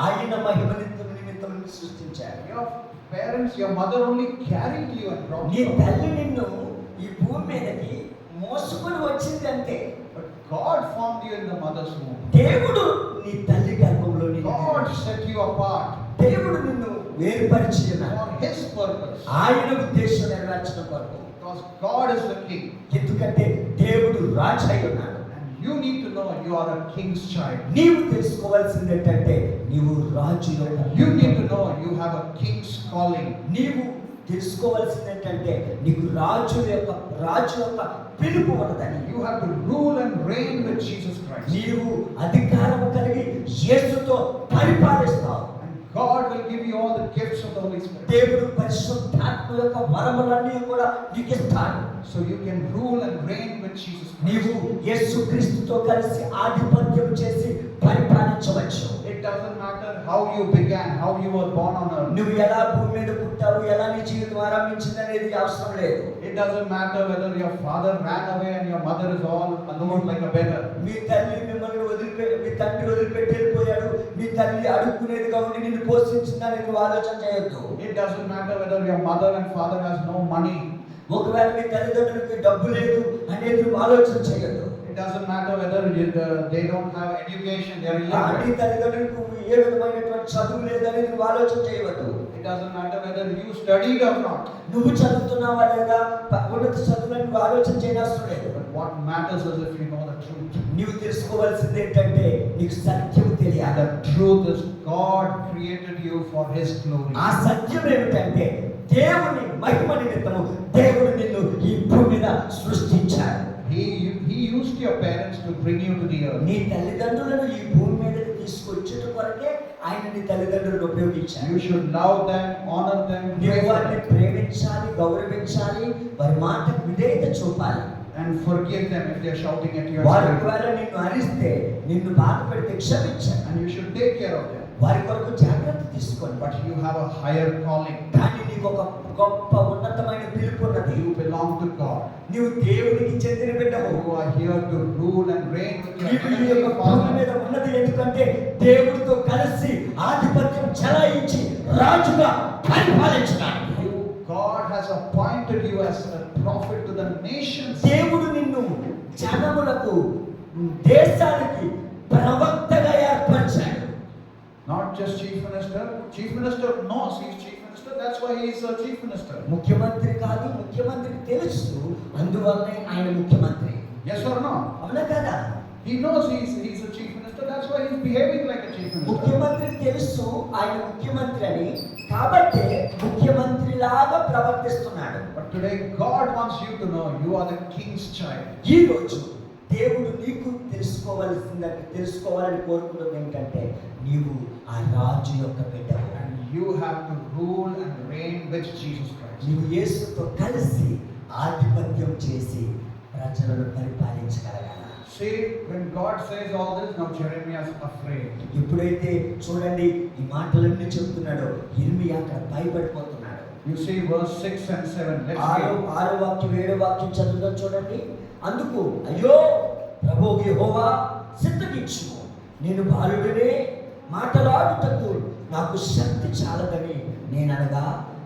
ఆయన మహిమ నిమిత్తం సృష్టించారు. Your parents, your mother only carried you and brought నీ you. తల్లి నిన్ను ఈ భూమి మీదకి మోసుకొని వచ్చిందంటే, But God formed you in the mother's womb. దేవుడు నీ తల్లి గర్భంలో God set you apart దేవుడు నిన్ను వేరుపరిచి ఉన్నాడు. for His purpose. ఆయన ఉద్దేశం నెరవేర్చడం కొరకు. Because God is the King. ఎందుకంటే దేవుడు రాజు అయి ఉన్నాడు. And you need to know you are a king's child. నీవు తెలుసుకోవాల్సింది ఏంటంటే నీవు రాజు యొక్క You need to know you have a king's calling. నీవు తెలుసుకోవాల్సింది ఏంటంటే నీకు రాజు యొక్క పిలుపు ఉన్నదని. You have to rule and reign with Jesus Christ. నీవు అధికారం కలిగి యేసుతో పరిపాలిస్తావు. And God will give you all the gifts of the Holy Spirit. దేవుడు పరిశుద్ధాత్మ యొక్క వరములన్నీ కూడా నీకు ఇస్తాడు. So you can rule and reign with Jesus Christ. నీవు యేసుక్రీస్తుతో కలిసి ఆధిపత్యం చేసి పరిపాలించవచ్చు. It doesn't matter how you began, how you were born on earth. నువ్వు ఎలా భూమి మీద పుట్టావు, ఎలా నీ జీవితం ఆరంభించింది అనేది అవసరం లేదు. It doesn't matter whether your father ran away and your mother is all alone like a beggar. మీ తల్లి మిమ్మల్ని మీ తండ్రి వదిలిపెట్టి వెళ్ళిపోయాడు, మీ తల్లి అడుక్కునేదిగా ఉండి నిన్ను పోషించిందని నువ్వు ఆలోచన చేయొద్దు. It doesn't matter whether your mother and father has no money. ఒకవేళ మీ తల్లిదండ్రులకి డబ్బు లేదు అనేది నువ్వు ఆలోచన చేయొద్దు. It doesn't matter whether they don't have education, they are నీ illiterate. తల్లిదండ్రులకు ఏ విధమైనటువంటి చదువు లేదని నువ్వు ఆలోచన చేయవద్దు. It doesn't matter whether you studied or not. నువ్వు చదువుతున్నావా లేదా ఉన్నత చదువులను నువ్వు ఆలోచన చేయనవసరం లేదు. But what matters is if you know the truth. నీవు తెలుసుకోవాల్సింది ఏంటంటే నీకు సత్యం తెలియాలి. The truth is God created you for His glory. ఆ సత్యం ఏమిటంటే దేవుని మహిమ నిమిత్తము దేవుడు నిన్ను ఈ భూమి మీద సృష్టించాడు. He used your parents to bring you to the earth. నీ తల్లిదండ్రులను ఈ భూమి మీదకి తీసుకొచ్చేట కొరకే ఆయన నీ తల్లిదండ్రులను ఉపయోగించాడు. You should love them, honor them, నీవు pray for వారిని them, ప్రేమించాలి, గౌరవించాలి, వారి మాటకు విధేయత చూపాలి. and forgive them if they are shouting at you. వారి ఒకవేళ నిన్ను అరిస్తే, నిన్ను బాధ పెడితే క్షమించాలి. And you should take care of them. వారి కొరకు జాగ్రత్త తీసుకోండి. But you have a higher calling. కానీ నీకు ఒక గొప్ప ఉన్నతమైన పిలుపు ఉన్నది. You belong to God. నీవు దేవునికి చెందిన బిడ్డవు. You are here to rule and reign with your నీవు ఈ heavenly యొక్క భూమి Father. మీద ఉన్నది ఎందుకంటే దేవుడితో కలిసి ఆధిపత్యం చెలాయించి రాజుగా పరిపాలించడానికి. God has appointed you as a prophet to the nations. దేవుడు నిన్ను జనములకు, దేశానికి ప్రవక్తగా ఏర్పరిచాడు. Not just chief minister. Chief minister knows he's chief minister. That's why he is a chief minister. ముఖ్యమంత్రి కాదు, ముఖ్యమంత్రికి తెలుసు, అందువల్లనే ఆయన ముఖ్యమంత్రి. Yes or no? అవునా కదా? He knows he's a chief minister. That's why he's behaving like a chief minister. ముఖ్యమంత్రికి తెలుసు ఆయన ముఖ్యమంత్రి అని, కాబట్టి ముఖ్యమంత్రి లాగా ప్రవర్తిస్తున్నాడు. But today God wants you to know you are the king's child. ఈ రోజు దేవుడు నీకు తెలుసుకోవాలని కోరుకున్నది ఏంటంటే నీవు ఆ రాజు యొక్క బిడ్డవు. And you have to rule and reign with Jesus Christ. నీవు యేసుతో కలిసి ఆధిపత్యం చేసి ప్రజలను పరిపాలించగలగాలి. See, when God says all this, now Jeremiah is afraid. ఎప్పుడైతే చూడండి ఈ మాటలన్నీ చెప్తున్నాడో యిర్మీయా అక్కడ భయపడిపోతున్నాడు. You see verse 6 and 7. Let's ఆరో read. వాక్యం 7వ వాక్యం చదువుదాం చూడండి. అందుకు అయ్యో ప్రభువు యెహోవా సిద్ధగించుము, నేను బాలుడినే, మాటలాడుటకు నాకు శక్తి చాలదని నేననగా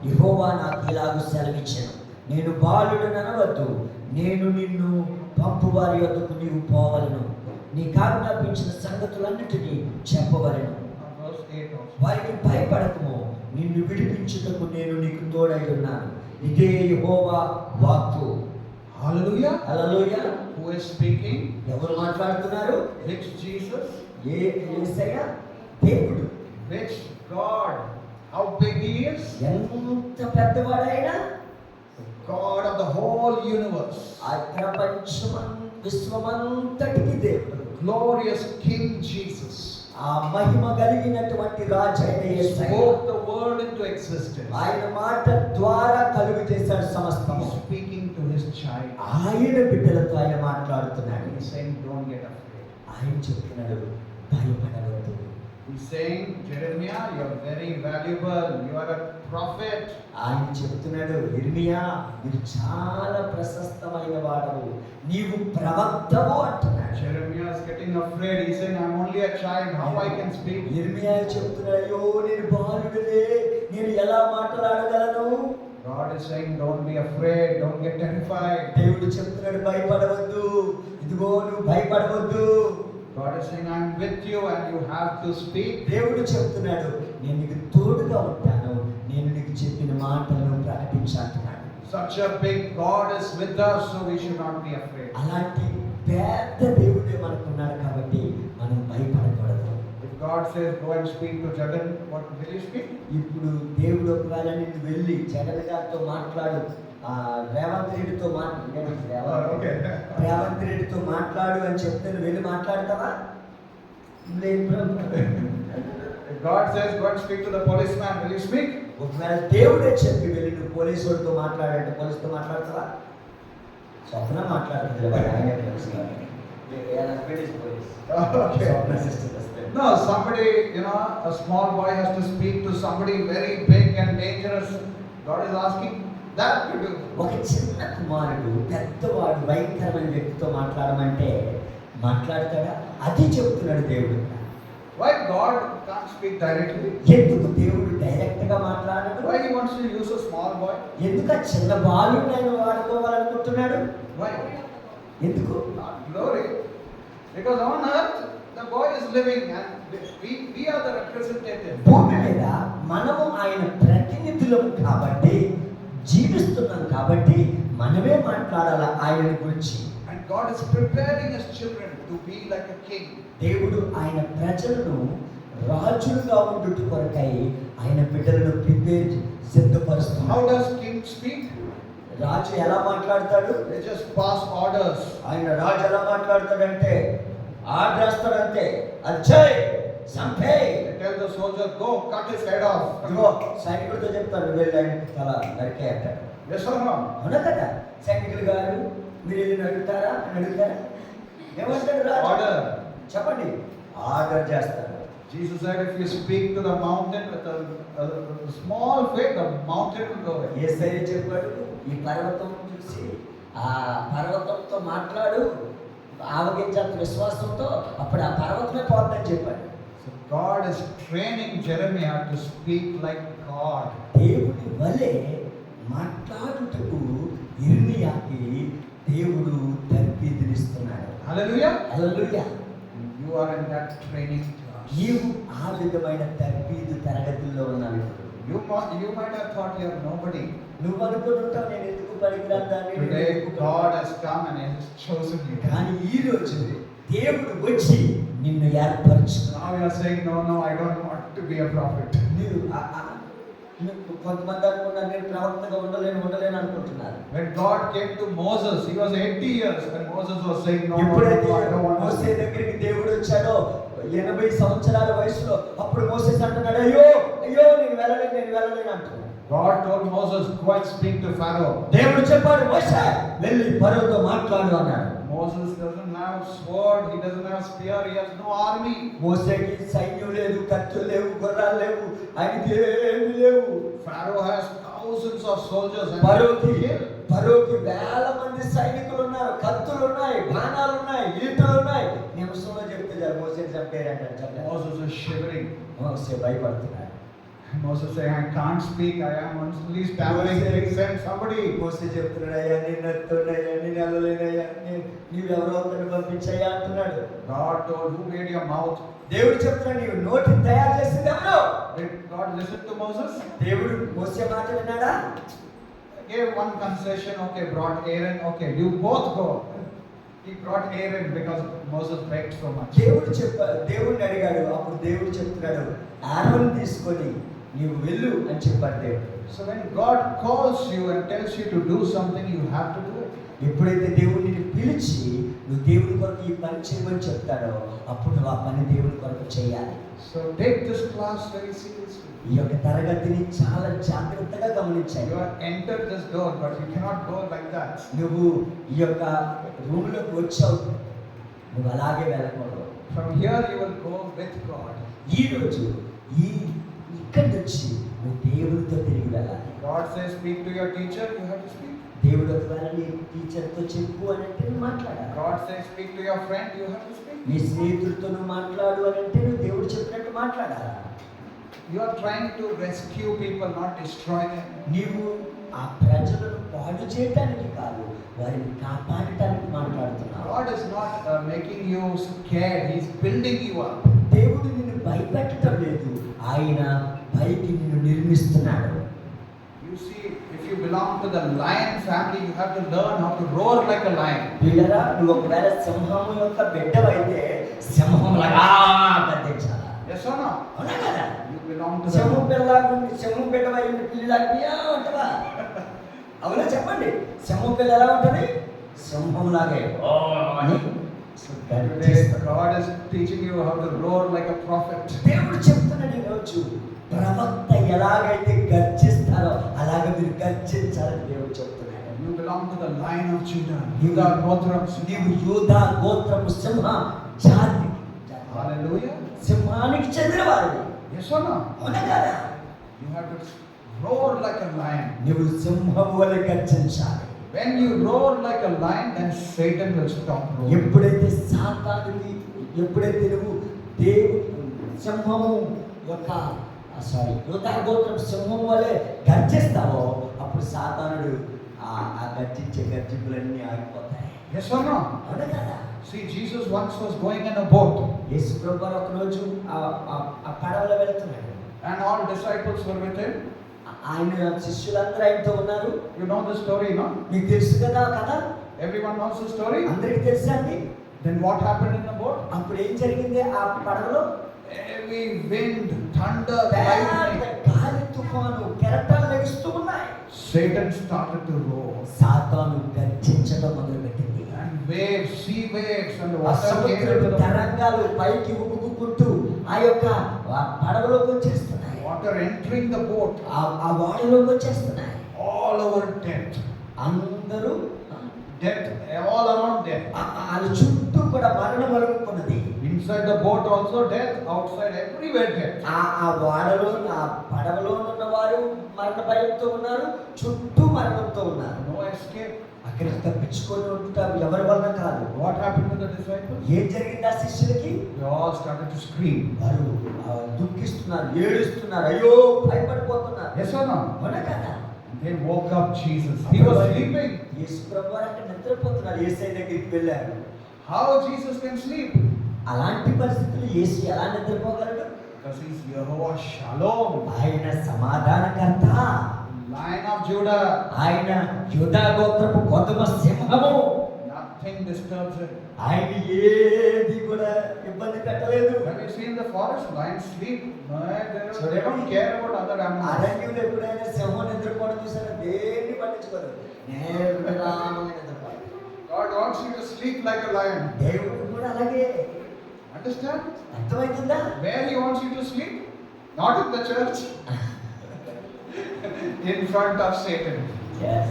యెహోవా నాకు ఇలాగ సెలవిచ్చాను, నేను బాలుడని అనవద్దు, నేను నిన్ను పంపు వారి యొద్దకు నీవు పోవలను, నీకు ఆజ్ఞాపించిన సంగతులన్నిటినీ చెప్పవలను, Verse 8 also. వారికి భయపడకము, నిన్ను విడిపించుటకు నేను నీకు తోడై ఉన్నాను, ఇదే యెహోవా వాక్కు. Hallelujah. Hallelujah. Who is speaking? ఎవరు మాట్లాడుతున్నారు? Which Jesus? యేసయ్య దేవుడు. Which God? How big He is? ఎంత పెద్దవాడైనా God of the whole universe. ఆ విశ్వమంతటికి దేవుడు. Glorious King Jesus. ఆ మహిమ కలిగినటువంటి రాజు అయిన He Yesayya. spoke the world into existence. ఆయన మాట ద్వారా కలుగు చేశాడు సమస్తము. He's speaking to His child. ఆయన బిడ్డలతో ఆయన మాట్లాడుతున్నాడు. He's saying, don't get afraid. ఆయన చెప్తున్నాడు భయపడవద్దు. He's saying, Jeremiah, you're very valuable. You are a prophet. ఆయన చెప్తున్నాడు, యిర్మీయా మీరు చాలా ప్రశస్తమైన వాడవు, నీవు ప్రవక్తవు అంటున్నాడు. Jeremiah is getting afraid. He's saying, I'm only a child. How I can speak? యిర్మీయా చెప్తున్నాడు, అయ్యో నేను బాలుడినే, నేను ఎలా మాట్లాడగలను? God is saying, don't be afraid. Don't get terrified. దేవుడు చెప్తున్నాడు భయపడవద్దు, ఇదిగో నువ్వు భయపడవద్దు. God is saying, I'm with you and you have to speak. దేవుడు చెప్తున్నాడు నేను నీకు తోడుగా ఉంటాను, నేను నీకు చెప్పిన మాటలను ప్రకటించాలంటున్నాడు. Such a big God is with us, so we should not be afraid. అలాంటి పెద్ద దేవుడే మనకున్నాడు కాబట్టి మనం భయపడకూడదు. If God says, go and speak to Jagan, what will you speak? ఇప్పుడు దేవుడు ఒకవేళ నిన్ను వెళ్ళి జగన్ గారితో మాట్లాడు, రేవంత్ రెడ్డితో Okay. రేవంత్ రెడ్డితో మాట్లాడు అని చెప్తే నువ్వు వెళ్ళి మాట్లాడతావా? లేదు. If God says, go and speak to the policeman, will you speak? ఒకవేళ దేవుడే చెప్పి వెళ్ళి నువ్వు పోలీసు వాడితో మాట్లాడంటే పోలీసుతో మాట్లాడతావా? స్వప్న మాట్లాడుతుంది ఆయన తెలుసు. husband is police. Okay. So, my sister's husband. No, somebody, a small boy has to speak to somebody very big and dangerous. God is asking that to do. ఒక చిన్న కుమారుడు పెద్దవాడు భయంకరమైన వ్యక్తితో మాట్లాడమంటే మాట్లాడతాడా? అది చెప్తున్నాడు దేవుడు. Why God can't speak directly? ఎందుకు దేవుడు డైరెక్ట్ గా మాట్లాడడు? Why he wants to use a small boy? ఎందుకు ఆ చిన్న బాలుడిని ఆయన వాడుకోవాలనుకుంటున్నాడు? Why? ఎందుకు? Not glory. Because on earth, the boy is living and we are the representative. భూమి మీద మనము ఆయన ప్రతినిధులం కాబట్టి, జీవిస్తున్నాం కాబట్టి మనమే మాట్లాడాలి ఆయన గురించి. And God is preparing his children to be like a king. దేవుడు ఆయన ప్రజలను రాజులుగా ఉండుట కొరకై ఆయన బిడ్డలను ప్రిపేర్ సిద్ధపరుస్తున్నాడు. How does king speak? రాజు ఎలా మాట్లాడతాడు? They just pass orders. ఆయన రాజు ఎలా మాట్లాడతాడంటే ఆర్డర్ వేస్తాడంతే, అచ్చయ్ సంపే. They tell the soldier, go cut his head off. ఇదిగో సైనికుడితో చెప్తాడు, వెళ్ళి ఆయన తల నరికే అంటాడు. Yes or no? అవునా కదా? సైనికులు గారు మీరు వెళ్ళి అడుగుతారా అని అడుగుతారా? ఏమంటాడు రాజు? Order. చెప్పండి, ఆర్డర్ చేస్తాడు. Jesus said, if you speak to the mountain with a small faith, the mountain will go away. యేసయ్య చెప్పాడు, ఈ పర్వతం చూసి ఆ పర్వతంతో మాట్లాడు, ఆవగించేంత విశ్వాసంతో, అప్పుడు ఆ పర్వతమే పోతుందని చెప్పాడు. So God is training Jeremiah to speak like God. దేవుడి వలె మాట్లాడుటకు ఇర్మియాకి దేవుడు తర్ఫీదునిస్తున్నాడు. Hallelujah. Hallelujah. You are in that training class. నీవు ఆ విధమైన తర్ఫీదు తరగతుల్లో ఉన్నావు. You might have thought you are nobody. నువ్వు అనుకుంటుంటావు నేను ఎందుకు పనికిరాని. Today God has come and He has chosen you. కానీ ఈ రోజు దేవుడు వచ్చి నిన్ను ఏర్పరచు. Now you are saying, no, I don't want to be a prophet. నీవు కొంతమంది అనుకున్నారు నేను ప్రవక్తగా ఉండలేను అనుకుంటున్నారు. When God came to Moses, he was 80 years when Moses was saying, no, ఎప్పుడైతే I don't want మోసే to. దగ్గరికి దేవుడు వచ్చాడో 80 సంవత్సరాల వయసులో, అప్పుడు మోసే అంటున్నాడు, అయ్యో నేను వెళ్ళలేను అంటున్నాడు. God told Moses, go and speak to Pharaoh. దేవుడు చెప్పాడు, మోసే వెళ్ళి ఫరోతో మాట్లాడు అన్నాడు. Moses doesn't have sword, he doesn't have spear, he has no army. మోసేకి సైన్యం లేదు, కత్తులు లేవు, గుర్రాలు లేవు, ఆయనకి ఏమీ లేవు. Pharaoh has thousands of soldiers and ఫరోకి వేల మంది సైనికులు ఉన్నారు, కత్తులు ఉన్నాయి, బాణాలు ఉన్నాయి, ఈటలు ఉన్నాయి. నిమిషంలో చెప్తే మోసే చంపేరంటాడు. Moses is shivering. మోసే భయపడుతున్నాడు. Moses saying, I can't speak, I am only stammering. Send somebody. మోసే చెప్తున్నాడు, అయ్యా నిన్ను ఎత్తున్నాయ్యా, నేను వెళ్ళలేనయ్యా, నీవెవరో ఒకరిని పంపించయ్యా అంటున్నాడు. God told, who made your mouth? దేవుడు చెప్తున్నాడు, నీవు నోటిని తయారు చేసింది ఎవరు? Did God listen to Moses? దేవుడు మోసే మాట విన్నాడా? Gave one concession, okay, brought Aaron, okay, you both go. He brought Aaron because Moses begged so much. దేవుడిని అడిగాడు. అప్పుడు దేవుడు చెప్తున్నాడు, ఆరోన్ తీసుకొని నీవు వెళ్ళు అని చెప్పాడు దేవుడు. So when God calls you and tells you to do something, you have to do it. ఎప్పుడైతే దేవుడు నిన్ను పిలిచి నువ్వు దేవుడి కొరకు ఈ పని చేయమని చెప్తాడో అప్పుడు నువ్వు ఆ పని దేవుడి కొరకు చేయాలి. So take this class very seriously. ఈ యొక్క తరగతిని చాలా జాగ్రత్తగా గమనించాలి. You have entered this door, but you cannot go like that. నువ్వు ఈ యొక్క రూమ్లోకి వచ్చావు, నువ్వు అలాగే వెళ్ళకూడదు. From here you will go with God. ఈ రోజు ఇక్కడి నుంచి నువ్వు దేవుడితో తిరిగి వెళ్ళాలి. God says, speak to your teacher, you have to speak. దేవుడు ఒకవేళ నీ టీచర్తో చెప్పు అని అంటే నువ్వు మాట్లాడాలి. God says, speak to your friend, you have to speak. నీ స్నేహితుడితో నువ్వు మాట్లాడు అని అంటే నువ్వు దేవుడు చెప్పినట్టు మాట్లాడాలి. You are trying to rescue people, not destroy them. నీవు ఆ ప్రజలను పాడు చేయడానికి కాదు, వారిని కాపాడటానికి మాట్లాడుతున్నావు. God is not making you scared, He is building you up. దేవుడు నిన్ను భయపెట్టడం లేదు, ఆయన పైకి నిన్ను నిర్మిస్తున్నాడు. You see, if you belong to the lion family, you have to learn how to roar like a lion. పిల్లరా, నువ్వు ఒకవేళ సింహం యొక్క బిడ్డవైతే సింహం లాగా గద్దించాలి. Yes or no? అవునా కదా? You belong to సింహం the... పిల్లలాగుండి సింహం బిడ్డవై పిల్లలాగా అంటవా? అవునా చెప్పండి, సింహం పిల్ల ఎలా ఉంటుంది? సింహం లాగే ఓ అని Today, God is teaching you how to roar like a prophet. దేవుడు చెప్తున్నాడు ఈరోజు, ప్రవక్త ఎలాగైతే గర్జిస్తారో అలాగే మీరు గర్జించాలని దేవుడు చెప్తున్నాడు. You belong to the line of Judah. Judah Gotram. నీవు యూదా గోత్రపు సింహ జాతి. Hallelujah. సింహానికి చెందినవాడు. Yes or no? అవునా కదా? You have to roar like a lion. నువ్వు సింహము వలె గర్జించాలి. When you roar like a lion, then Satan will stop roaring. ఎప్పుడైతే సాతానుని, ఎప్పుడైతే నువ్వు దేవుని సింహము యొక్క యూదా గోత్రం సింహం వలె గర్జిస్తావో అప్పుడు సాతానుడు ఆ గర్జించే గర్జింపులన్నీ ఆగిపోతాయి. Yes or no? అవునా కదా? See, Jesus once was going in a boat, యేసు ప్రభువారు ఒక రోజు ఆ పడవలో వెళ్తున్నాడు. and all disciples were with him. ఆయన శిష్యులందరూ ఆయనతో ఉన్నారు. You know the story, no? మీకు తెలుసు కదా కదా? Everyone knows the story. అందరికీ తెలుసా అండి? Then what happened in the boat? అప్పుడు ఏం జరిగింది ఆ పడవలో? Heavy wind, thunder, పెద్ద lightning. గాలి తుఫాను కెరటాలు లెగుస్తూ ఉన్నాయి. Satan started to roar. సాతాను గర్జించడం మొదలుపెట్టింది. And waves, sea waves, and ఆ water came సముద్రపు into the తరంగాలు పైకి ఉబుకుకుంటూ ఆ యొక్క పడవలోకి వచ్చేస్తున్నాయి. water entering the boat. ఆ వాడలోకి వచ్చేస్తున్నాయి. All over death. అందరూ Death, all around death. వాళ్ళ చుట్టూ కూడా మరణం అలుముకున్నది. Inside the boat also death, outside everywhere death. ఆ వాడలో ఆ పడవలో ఉన్న వారు మరణ భయంతో ఉన్నారు, చుట్టూ మరణంతో ఉన్నారు. No escape. అక్కడికి తప్పించుకొని ఉంటారు ఎవరి వల్ల కాదు. What happened to the disciples? ఏం జరిగింది ఆ శిష్యులకి? They all started to scream. వారు దుఃఖిస్తున్నారు, ఏడుస్తున్నారు, అయ్యో భయపడిపోతున్నారు. Yes or no? అవునా కదా? They woke up Jesus. He was sleeping. యేసు ప్రభువారు అక్కడ నిద్రపోతున్నారు. యేసయ్య దగ్గరికి వెళ్ళారు. How Jesus can sleep? అలాంటి పరిస్థితులు యేసు ఎలా నిద్రపోగలడు? Because he's Jehovah Shalom, ఆయన సమాధానకర్త, Lion of Judah. ఆయన యూదా గోత్రపు గోత్ర సింహము. Nothing disturbs it. ఆయన ఏది కూడా ఇబ్బంది పెట్టలేదు. Have you seen the forest? Lions sleep. No, they don't care about other animals. అరణ్యంలో ఎప్పుడైనా సింహం నిద్రపోవడం చూసారా? దేన్ని పట్టించుకోరు. నిద్రపోవాలి. God wants you to sleep like a lion. దేవుడు కూడా అలాగే. Understand? అర్థమవుతుందా? Where he wants you to sleep? Not in the church. In front of Satan. Yes.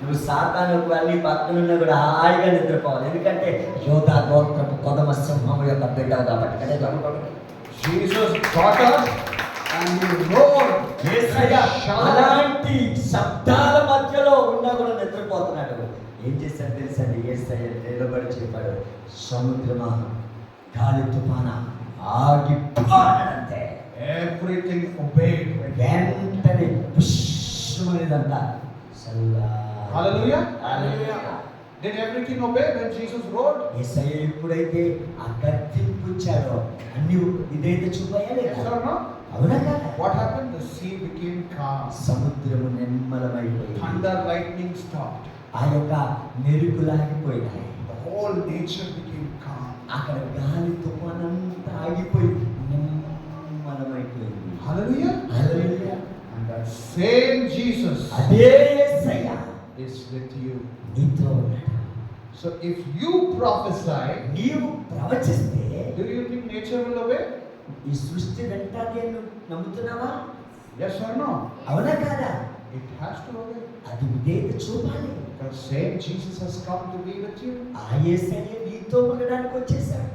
నువ్వు సాతానుకు వెళ్ళి పక్కనున్నా కూడా హాయిగా నిద్రపోవాలి. ఎందుకంటే యోధా గోత్రపు కొదమ సింహము యొక్క బిడ్డవు కాబట్టి. కదా జరుగుతుంది. Jesus got up and he roared. యేసయ్య అలాంటి శబ్దాల మధ్యలో ఉన్నా కూడా నిద్రపోతున్నాడు. ఏం చేశాడు తెలుసండి? యేసయ్య నిలబడి చెప్పాడు, సముద్రమా, గాలి తుఫానా ఆగిపోనంటే Everything obeyed. వెంటనే పుష్మనిదంతా చల్లా. Hallelujah. Hallelujah. Did everything obey when Jesus roared? యేసయ్య ఎప్పుడైతే ఆ గర్జింపు ఇచ్చాడో అన్ని ఇదైతే చూపాయా Yes లేదా? or no? అవునా కదా? What happened? The sea became calm. సముద్రము నిర్మలమైపోయింది. Thunder, lightning stopped. ఆ యొక్క మెరుపులాగిపోయినాయి. The whole nature became calm. అక్కడ గాలి తుఫానంతా ఆగిపోయి నిర్మలమైపోయింది. Hallelujah. Hallelujah. And that same Jesus అదే యేసయ్య is with you. నీతో ఉన్నాడు. So if you prophesy, నీవు ప్రవచిస్తే do you think nature will obey? ఈ సృష్టి వెంటనే నువ్వు నమ్ముతున్నావా? Yes or no? అవునా కాదా? It has to obey. అది విధేయత చూపాలి. Because same Jesus has come to be with you. ఆ యేసయ్య నీతో ఉండడానికి వచ్చేసాడు.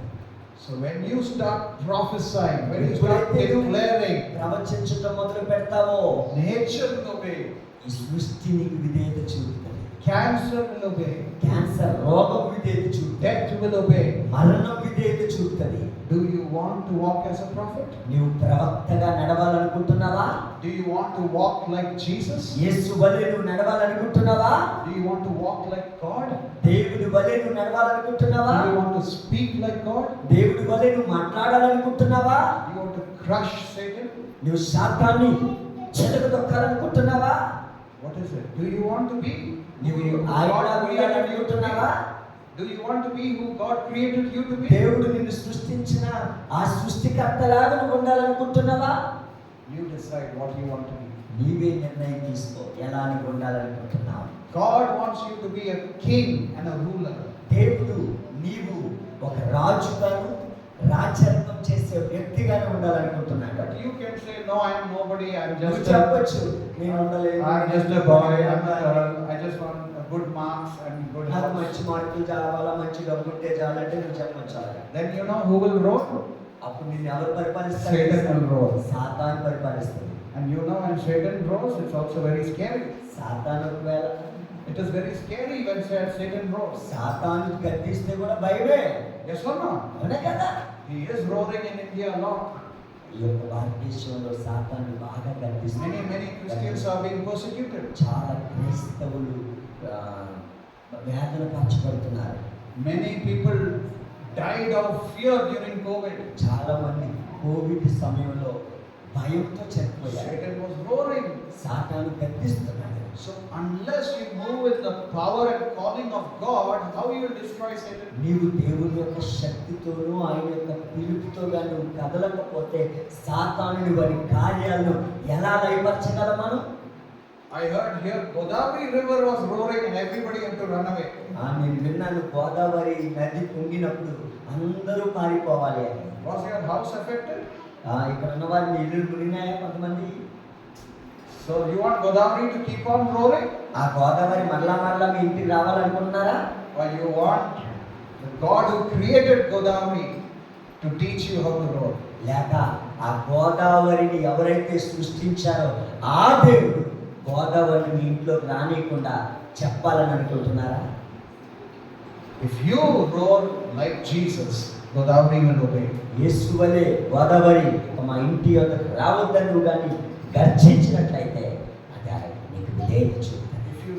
So when you start prophesying, when you start declaring, ప్రవచించడం మొదలు పెడతావో nature will obey. ఈ సృష్టి నీకు విధేయత చూపుతుంది. Cancer will obey. క్యాన్సర్ రోగం విధేయత చూపుతుంది. Death will obey. మరణం విధేయత చూపుతుంది. Do you want to walk as a prophet? నీవు ప్రవక్తగా నడవాలనుకుంటున్నావా? Do you want to walk like Jesus? యేసు వలె నువ్వు నడవాలనుకుంటున్నావా? Do you want to walk like God? దేవుడి వలె నువ్వు నడవాలనుకుంటున్నావా? Do you want to speak like God? దేవుడి వలె నువ్వు మాట్లాడాలనుకుంటున్నావా? Do you want to crush Satan? నువ్వు శాతాన్ని చెదరగొట్టాలనుకుంటున్నావా? What is it? Do you want to be? నువ్వు who ఆయన God created you to ఉండాలనుకుంటున్నావా? be? Do you want to be who God created you to be? దేవుడు నిన్ను సృష్టించిన ఆ సృష్టికర్తలాగా నువ్వు ఉండాలనుకుంటున్నావా? You decide what you want to be. నీవే నిర్ణయం తీసుకో ఎలా నువ్వు ఉండాలనుకుంటున్నావు. God wants you to be a king and a ruler. దేవుడు నీవు ఒక రాజుగాను రాజ్యాంగం చేసే వ్యక్తిగానే ఉండాలనుకుంటున్నాడు. But you can say, no, I am nobody. I am నువ్వు just a, చెప్పొచ్చు, నేను ఉండలేదు, I am just a boy. I am a girl. I just want good marks and good నాకు house. మంచి మార్కులు రావాలా, మంచి డబ్బు ఉంటే చాలంటే నువ్వు చెప్పొచ్చాలి. Then you know who will rule? అప్పుడు నిన్ను ఎవరు పరిపాలిస్తారు? Satan will rule. సాతాను పరిపాలిస్తుంది. And you know when Satan rules, it's also very scary. సాతాను ఒకవేళ It is very scary when Satan rules. సాతాను గద్దిస్తే కూడా భయమే. Yes or no? అవునే కదా? He is roaring in India a lot. ఈ యొక్క భారతదేశంలో సాతాను బాగా గద్దిస్తుంది. Many Christians are being persecuted. చాలా క్రైస్తవులు వేదన పరచబడుతున్నారు. Many people died of fear during COVID. చాలా మంది కోవిడ్ సమయంలో భయంతో చనిపోయారు. Satan was roaring. సాతాను గద్దిస్తున్నాడు. So unless you move with the power and calling of God, how you will destroy Satan? నీవు దేవుని యొక్క శక్తితోనూ ఆయన యొక్క పిలుపుతో కానీ నువ్వు కదలకపోతే సాతానుని వారి కార్యాలను ఎలా లయపరచగలం మనం? I heard here Godavari river was roaring and everybody had to run away. నేను విన్నాను గోదావరి నది పొంగినప్పుడు అందరూ పారిపోవాలి అని. Was your house affected? ఇక్కడ ఉన్న వారిని ఇల్లు మునిగినాయా కొంతమంది? So you want Godavari to keep on roaring? ఆ గోదావరి మరలా మీ ఇంటికి రావాలనుకుంటున్నారా? Or you want the God who created Godavari to teach you how to roar? లేక ఆ గోదావరిని ఎవరైతే సృష్టించారో ఆ దేవుడు గోదావరిని మీ ఇంట్లోకి రానియకుండా చెప్పాలని అనుకుంటున్నారా? If you roar like Jesus, Godavari will obey. యేసు వలె గోదావరి మా ఇంటి వద్దకు రావద్దని నువ్వు కానీ గర్జించినట్లయితే అది నీకు విధేయత చూపుతుంది. If you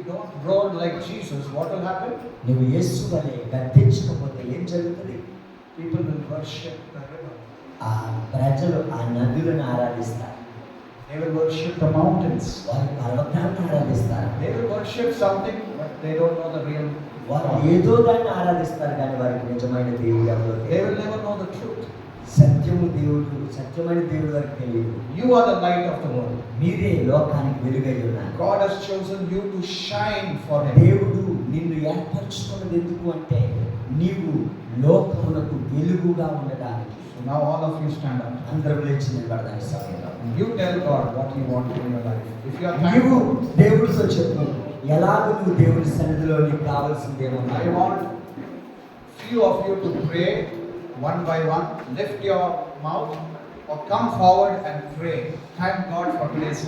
don't roar like Jesus, what will happen? నువ్వు యేసు వలె గర్జించకపోతే ఏం జరుగుతుంది? People will worship the river. ఆ ప్రజలు ఆ నదులను ఆరాధిస్తారు. They will worship the mountains. వారు పర్వతాలను ఆరాధిస్తారు. They will worship something, but they don't know the real వారు God. ఏదో దాన్ని ఆరాధిస్తారు కానీ వారికి నిజమైన దేవుడు ఎవరో They తెలియదు. will never know the truth. సత్యమైన దేవుడు వారికి తెలియదు. You are the light of the world. మీరే లోకానికి వెలుగై ఉన్నారు. God has chosen you to shine for Him. దేవుడు నిన్ను ఏర్పరచుకున్నది ఎందుకు అంటే నీవు లోకమునకు వెలుగుగా ఉండడానికి. So now all of you stand up. అందరూ లేచి నిలబడడానికి సమయంలో You tell God what you want in your life. If you are నీవు thankful, దేవుడితో చెప్పు ఎలాగో నువ్వు దేవుడి సన్నిధిలో నీకు కావాల్సిందేమో. I want few of you to pray one by one. Lift your mouth or come forward and pray. Thank God for today's